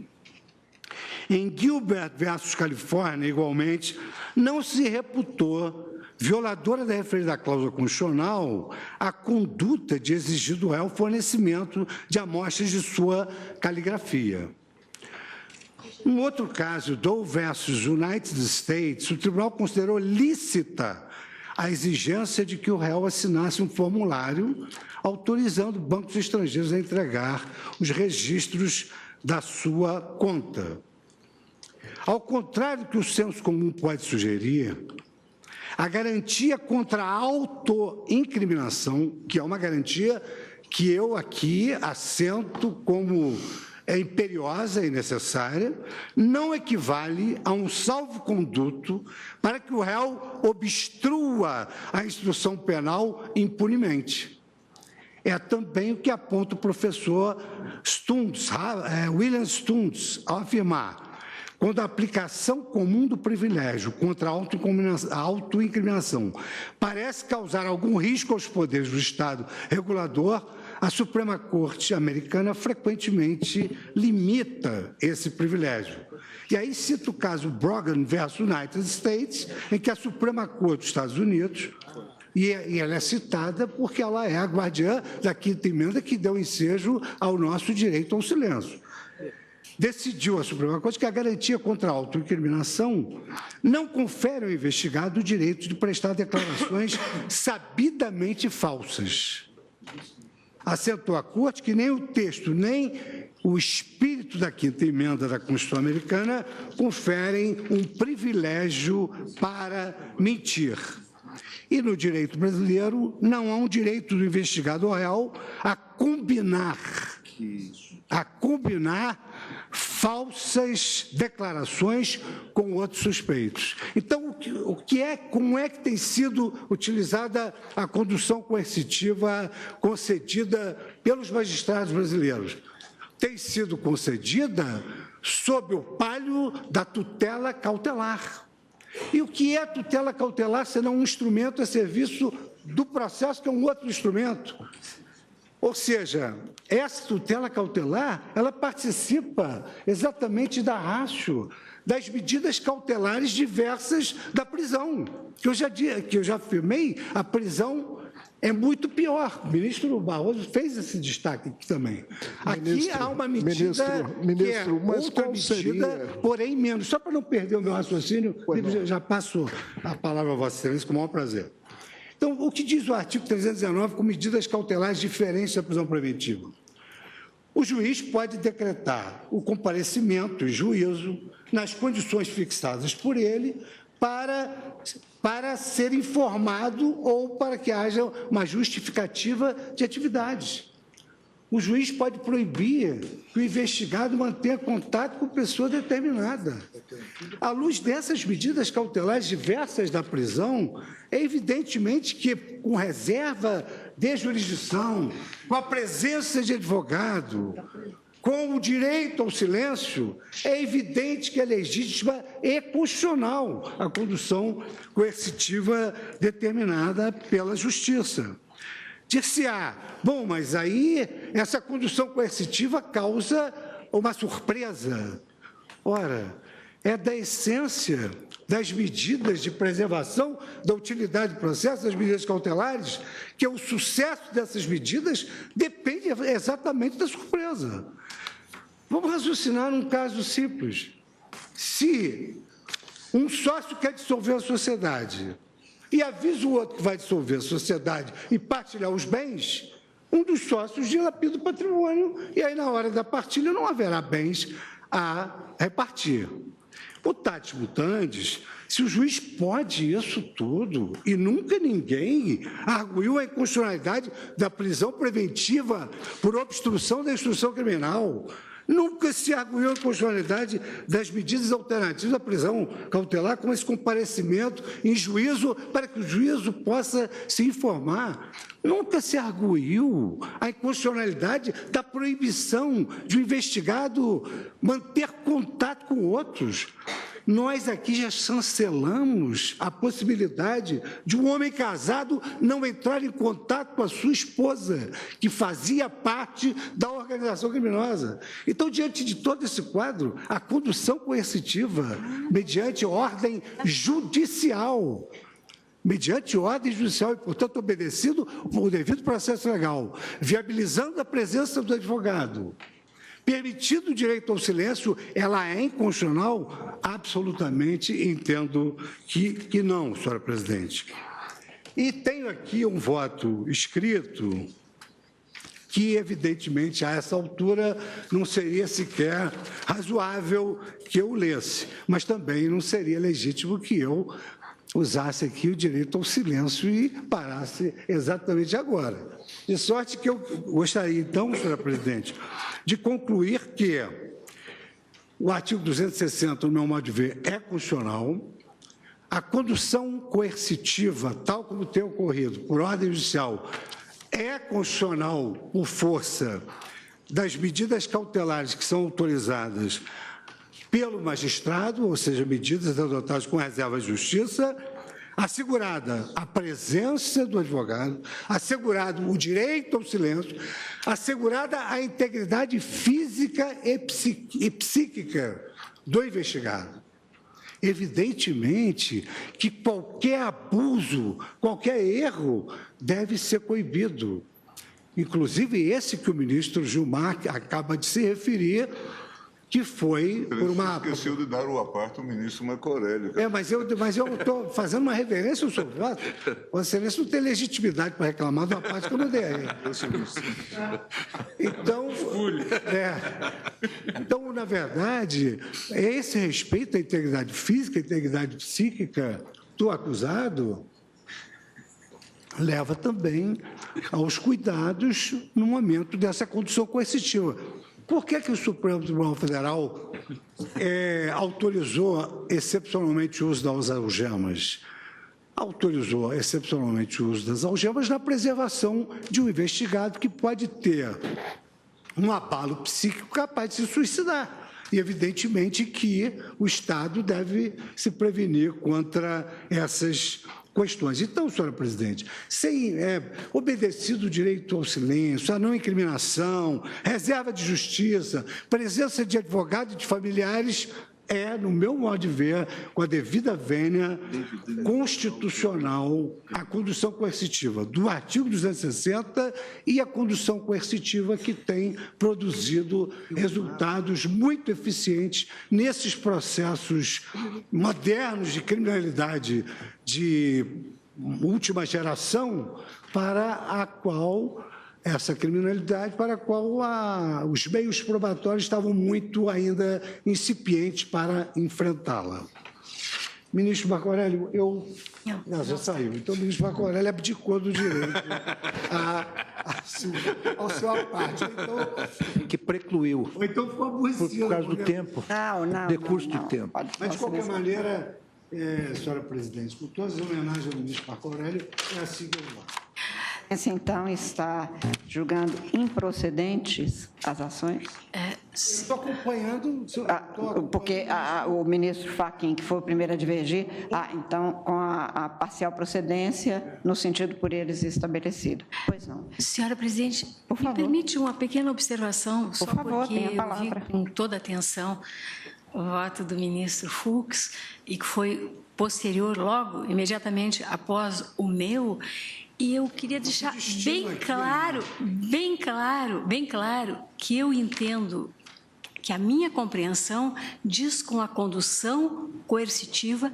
[SPEAKER 9] Em Gilbert versus Califórnia, igualmente, não se reputou violadora da referida cláusula constitucional a conduta de exigir do réu o fornecimento de amostras de sua caligrafia. Um outro caso, Doe versus United States, o tribunal considerou lícita a exigência de que o réu assinasse um formulário autorizando bancos estrangeiros a entregar os registros da sua conta. Ao contrário do que o senso comum pode sugerir, a garantia contra a autoincriminação, que é uma garantia que eu aqui assento como é imperiosa e necessária, não equivale a um salvo-conduto para que o réu obstrua a instrução penal impunemente. É também o que aponta o professor William Stunz, ao afirmar: quando a aplicação comum do privilégio contra a autoincriminação parece causar algum risco aos poderes do Estado regulador, a Suprema Corte americana frequentemente limita esse privilégio. E aí cito o caso Brogan versus United States, em que a Suprema Corte dos Estados Unidos, e ela é citada porque ela é a guardiã da Quinta Emenda que deu ensejo ao nosso direito ao silêncio. Decidiu a Suprema Corte que a garantia contra a autoincriminação não confere ao investigado o direito de prestar declarações sabidamente falsas. Assentou a Corte que nem o texto, nem o espírito da Quinta Emenda da Constituição Americana conferem um privilégio para mentir. E no direito brasileiro não há um direito do investigado réu a combinar falsas declarações com outros suspeitos. Então, como é que tem sido utilizada a condução coercitiva concedida pelos magistrados brasileiros? Tem sido concedida sob o palio da tutela cautelar. E o que é tutela cautelar, senão um instrumento a serviço do processo, que é um outro instrumento? Ou seja, essa tutela cautelar, ela participa exatamente da ratio das medidas cautelares diversas da prisão. Que eu já afirmei, a prisão é muito pior. O ministro Barroso fez esse destaque aqui também. Aqui há uma medida que é outra medida, porém menos. Só para não perder o meu raciocínio, já passo a palavra a Vossa Excelência com o maior prazer. Então, o que diz o artigo 319 com medidas cautelares diferentes da prisão preventiva? O juiz pode decretar o comparecimento e juízo nas condições fixadas por ele para ser informado ou para que haja uma justificativa de atividades. O juiz pode proibir que o investigado mantenha contato com pessoa determinada. À luz dessas medidas cautelares diversas da prisão, é evidentemente que, com reserva de jurisdição, com a presença de advogado, com o direito ao silêncio, é evidente que é legítima e constitucional a condução coercitiva determinada pela Justiça. Dir-se-á, bom, mas aí essa condução coercitiva causa uma surpresa. Ora, é da essência das medidas de preservação da utilidade do processo, das medidas cautelares, que o sucesso dessas medidas depende exatamente da surpresa. Vamos raciocinar num caso simples. Se um sócio quer dissolver a sociedade e avisa o outro que vai dissolver a sociedade e partilhar os bens, um dos sócios dilapida o patrimônio e aí, na hora da partilha, não haverá bens a repartir. Mutatis mutandis, se o juiz pode isso tudo e nunca ninguém arguiu a inconstitucionalidade da prisão preventiva por obstrução da instrução criminal, nunca se arguiu a inconstitucionalidade das medidas alternativas à prisão cautelar, como esse comparecimento em juízo, para que o juízo possa se informar. Nunca se arguiu a inconstitucionalidade da proibição de um investigado manter contato com outros. Nós aqui já chancelamos a possibilidade de um homem casado não entrar em contato com a sua esposa, que fazia parte da organização criminosa. Então, diante de todo esse quadro, a condução coercitiva, mediante ordem judicial, e, portanto, obedecido o devido processo legal, viabilizando a presença do advogado, permitido o direito ao silêncio, ela é inconstitucional? Absolutamente entendo que não, senhora presidente. E tenho aqui um voto escrito que, evidentemente, a essa altura não seria sequer razoável que eu lesse, mas também não seria legítimo que eu usasse aqui o direito ao silêncio e parasse exatamente agora. De sorte que eu gostaria, então, senhora presidente, de concluir que o artigo 260, no meu modo de ver, é constitucional. A condução coercitiva, tal como tem ocorrido por ordem judicial, é constitucional por força das medidas cautelares que são autorizadas pelo magistrado, ou seja, medidas adotadas com reserva de justiça, assegurada a presença do advogado, assegurado o direito ao silêncio, assegurada a integridade física e psíquica do investigado. Evidentemente que qualquer abuso, qualquer erro deve ser coibido. Inclusive esse que o ministro Gilmar acaba de se referir, que foi por uma...
[SPEAKER 10] Esqueceu de dar o aparto ao ministro Marco Aurélio.
[SPEAKER 9] Mas eu estou fazendo uma reverência ao seu voto. Vossa Excelência não tem legitimidade para reclamar de uma parte que eu não dei. Então, na verdade, esse respeito à integridade física, à integridade psíquica do acusado, leva também aos cuidados no momento dessa condução coercitiva. Por que o Supremo Tribunal Federal autorizou excepcionalmente o uso das algemas? Autorizou excepcionalmente o uso das algemas na preservação de um investigado que pode ter um abalo psíquico capaz de se suicidar. E, evidentemente, que o Estado deve se prevenir contra essas questões. Então, senhora presidente, sem obedecido o direito ao silêncio, a não incriminação, reserva de justiça, presença de advogado e de familiares, no meu modo de ver, com a devida vênia constitucional, a condução coercitiva do artigo 260 e a condução coercitiva que tem produzido resultados muito eficientes nesses processos modernos de criminalidade de última geração, para a qual essa criminalidade, para a qual os meios probatórios estavam muito ainda incipientes para enfrentá-la. Ministro Marco Aurélio, Não, já saiu. Então, o ministro Marco Aurélio abdicou do direito ao seu aparte. Então,
[SPEAKER 11] que precluiu.
[SPEAKER 9] Ou então ficou aborrecido.
[SPEAKER 11] Por causa do tempo. Decurso de tempo.
[SPEAKER 9] Mas, de qualquer maneira, senhora presidente, com todas as homenagens ao ministro Marco Aurélio, é assim que eu vou.
[SPEAKER 2] Então, está julgando improcedentes as ações?
[SPEAKER 9] Estou acompanhando...
[SPEAKER 2] Porque o ministro Fachin, que foi o primeiro a divergir, então, com a parcial procedência, no sentido por eles estabelecido. Pois não.
[SPEAKER 7] Senhora presidente, me permite uma pequena observação, só porque eu vi com toda atenção o voto do ministro Fux, e que foi posterior, logo, imediatamente após o meu. E eu queria deixar bem claro que eu entendo que a minha compreensão diz com a condução coercitiva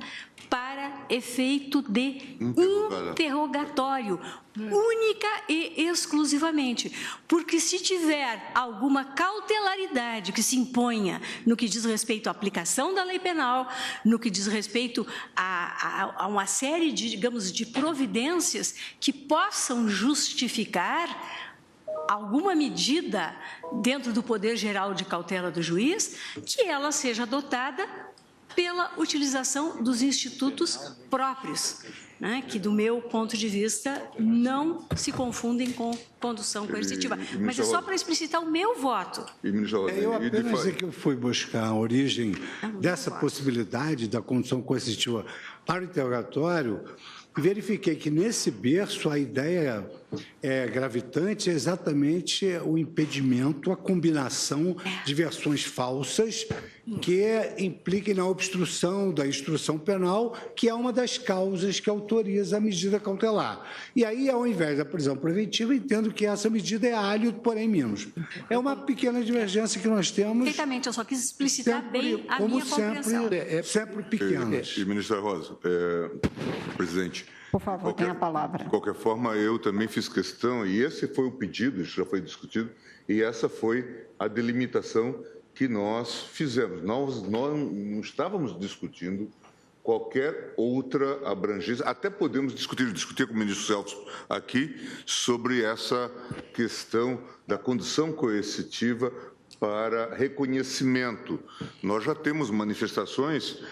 [SPEAKER 7] para efeito de interrogatório, única e exclusivamente. Porque se tiver alguma cautelaridade que se imponha no que diz respeito à aplicação da lei penal, no que diz respeito a uma série de, digamos, de providências que possam justificar alguma medida dentro do poder geral de cautela do juiz, que ela seja adotada pela utilização dos institutos próprios, né, que, do meu ponto de vista, não se confundem com condução coercitiva. Mas é só para explicitar o meu voto.
[SPEAKER 9] Eu apenas dizer que eu fui buscar a origem dessa possibilidade da condução coercitiva para o interrogatório, e verifiquei que, nesse berço, a ideia gravitante é exatamente o impedimento, a combinação de versões falsas que impliquem na obstrução da instrução penal, que é uma das causas que autoriza a medida cautelar. E aí, ao invés da prisão preventiva, entendo que essa medida é alho, porém menos. É uma pequena divergência que nós temos.
[SPEAKER 7] Perfeitamente, eu só quis explicitar bem a minha compreensão.
[SPEAKER 9] Sempre pequenas.
[SPEAKER 10] E, ministra Rosa, presidente...
[SPEAKER 2] Por favor, tenha a palavra.
[SPEAKER 10] De qualquer forma, eu também fiz questão, e esse foi o pedido, isso já foi discutido, e essa foi a delimitação que nós fizemos. Nós não estávamos discutindo qualquer outra abrangência. Até podemos discutir com o ministro Celso aqui sobre essa questão da condição coercitiva para reconhecimento. Nós já temos manifestações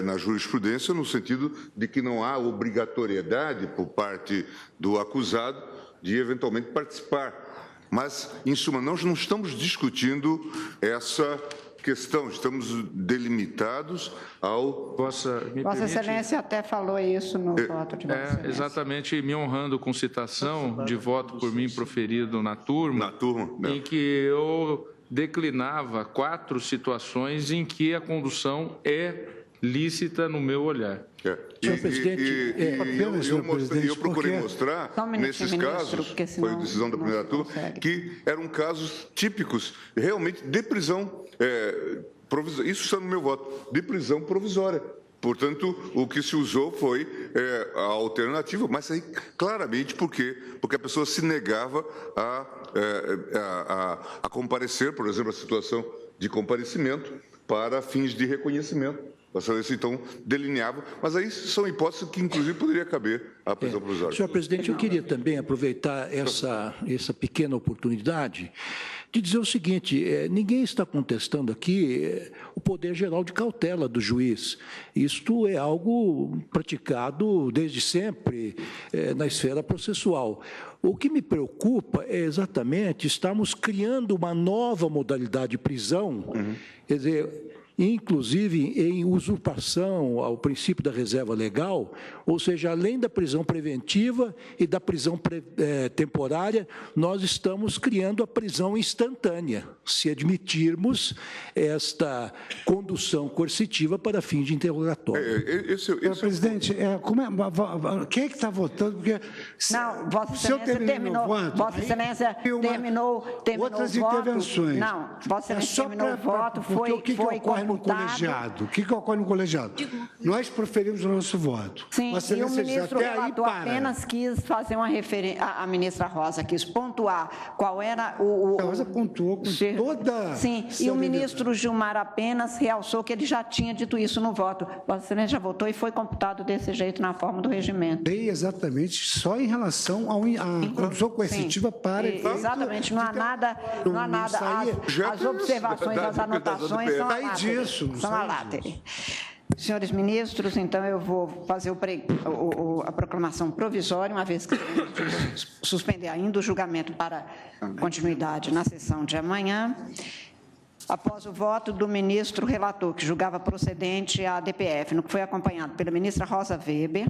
[SPEAKER 10] na jurisprudência no sentido de que não há obrigatoriedade por parte do acusado de eventualmente participar. Mas, em suma, nós não estamos discutindo essa questão, estamos delimitados ao...
[SPEAKER 2] Vossa Excelência até falou isso no voto de Vossa Excelência.
[SPEAKER 12] Exatamente, me honrando com citação de voto por mim proferido na turma, em que eu declinava 4 situações em que a condução é lícita no meu olhar.
[SPEAKER 11] Senhor presidente,
[SPEAKER 10] eu procurei mostrar, nesses casos, foi decisão da primeira turma, que eram casos típicos, realmente, de prisão provisória. Isso está no meu voto, de prisão provisória. Portanto, o que se usou foi a alternativa, mas aí claramente porque a pessoa se negava a comparecer, por exemplo, a situação de comparecimento para fins de reconhecimento. Vossa Excelência, então, delineava, mas aí são hipóteses que, inclusive, poderia caber à prisão provisória.
[SPEAKER 11] Senhor presidente, eu queria também aproveitar essa pequena oportunidade de dizer o seguinte: ninguém está contestando aqui o poder geral de cautela do juiz. Isto é algo praticado desde sempre na esfera processual. O que me preocupa é exatamente estarmos criando uma nova modalidade de prisão, quer dizer, inclusive em usurpação ao princípio da reserva legal, ou seja, além da prisão preventiva e da prisão temporária, nós estamos criando a prisão instantânea, se admitirmos esta condução coercitiva para fins de interrogatório.
[SPEAKER 9] Presidente, quem é que está votando? Porque
[SPEAKER 2] não, Vossa Excelência terminou. Vossa Excelência terminou
[SPEAKER 9] outras
[SPEAKER 2] o voto.
[SPEAKER 9] Intervenções.
[SPEAKER 2] Não, Vossa Excelência terminou o voto, foi
[SPEAKER 9] computado. No colegiado. O que ocorre no colegiado? Nós proferimos o nosso voto.
[SPEAKER 2] Sim, e o ministro relator apenas quis fazer uma referência, a ministra Rosa quis pontuar qual era o...
[SPEAKER 9] A Rosa pontuou com toda...
[SPEAKER 2] Sim, e o ministro Gilmar apenas realçou que ele já tinha dito isso no voto. Vossa Excelência já votou e foi computado desse jeito na forma do regimento.
[SPEAKER 9] Exatamente, só em relação à condução coercitiva para...
[SPEAKER 2] Exatamente, não há nada... As observações, as anotações são a látere. São a látere. Senhores ministros, então eu vou fazer a proclamação provisória, uma vez que suspender ainda o julgamento para continuidade na sessão de amanhã. Após o voto do ministro relator, que julgava procedente a DPF, no que foi acompanhado pela ministra Rosa Weber,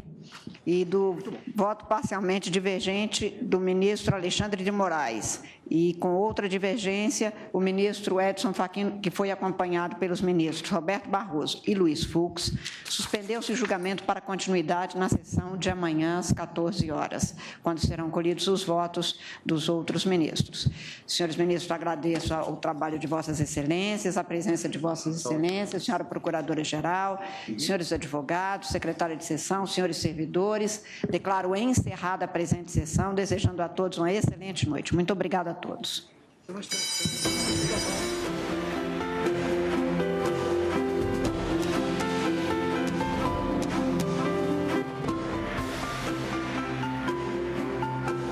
[SPEAKER 2] e do voto parcialmente divergente do ministro Alexandre de Moraes, e com outra divergência, o ministro Edson Fachin, que foi acompanhado pelos ministros Roberto Barroso e Luiz Fux, suspendeu-se o julgamento para continuidade na sessão de amanhã, às 14 horas, quando serão colhidos os votos dos outros ministros. Senhores ministros, agradeço o trabalho de Vossas Excelências, a presença de Vossas Excelências, senhora Procuradora-Geral, senhores advogados, secretária de sessão, senhores servidores. Declaro encerrada a presente sessão, desejando a todos uma excelente noite. Muito obrigada a todos.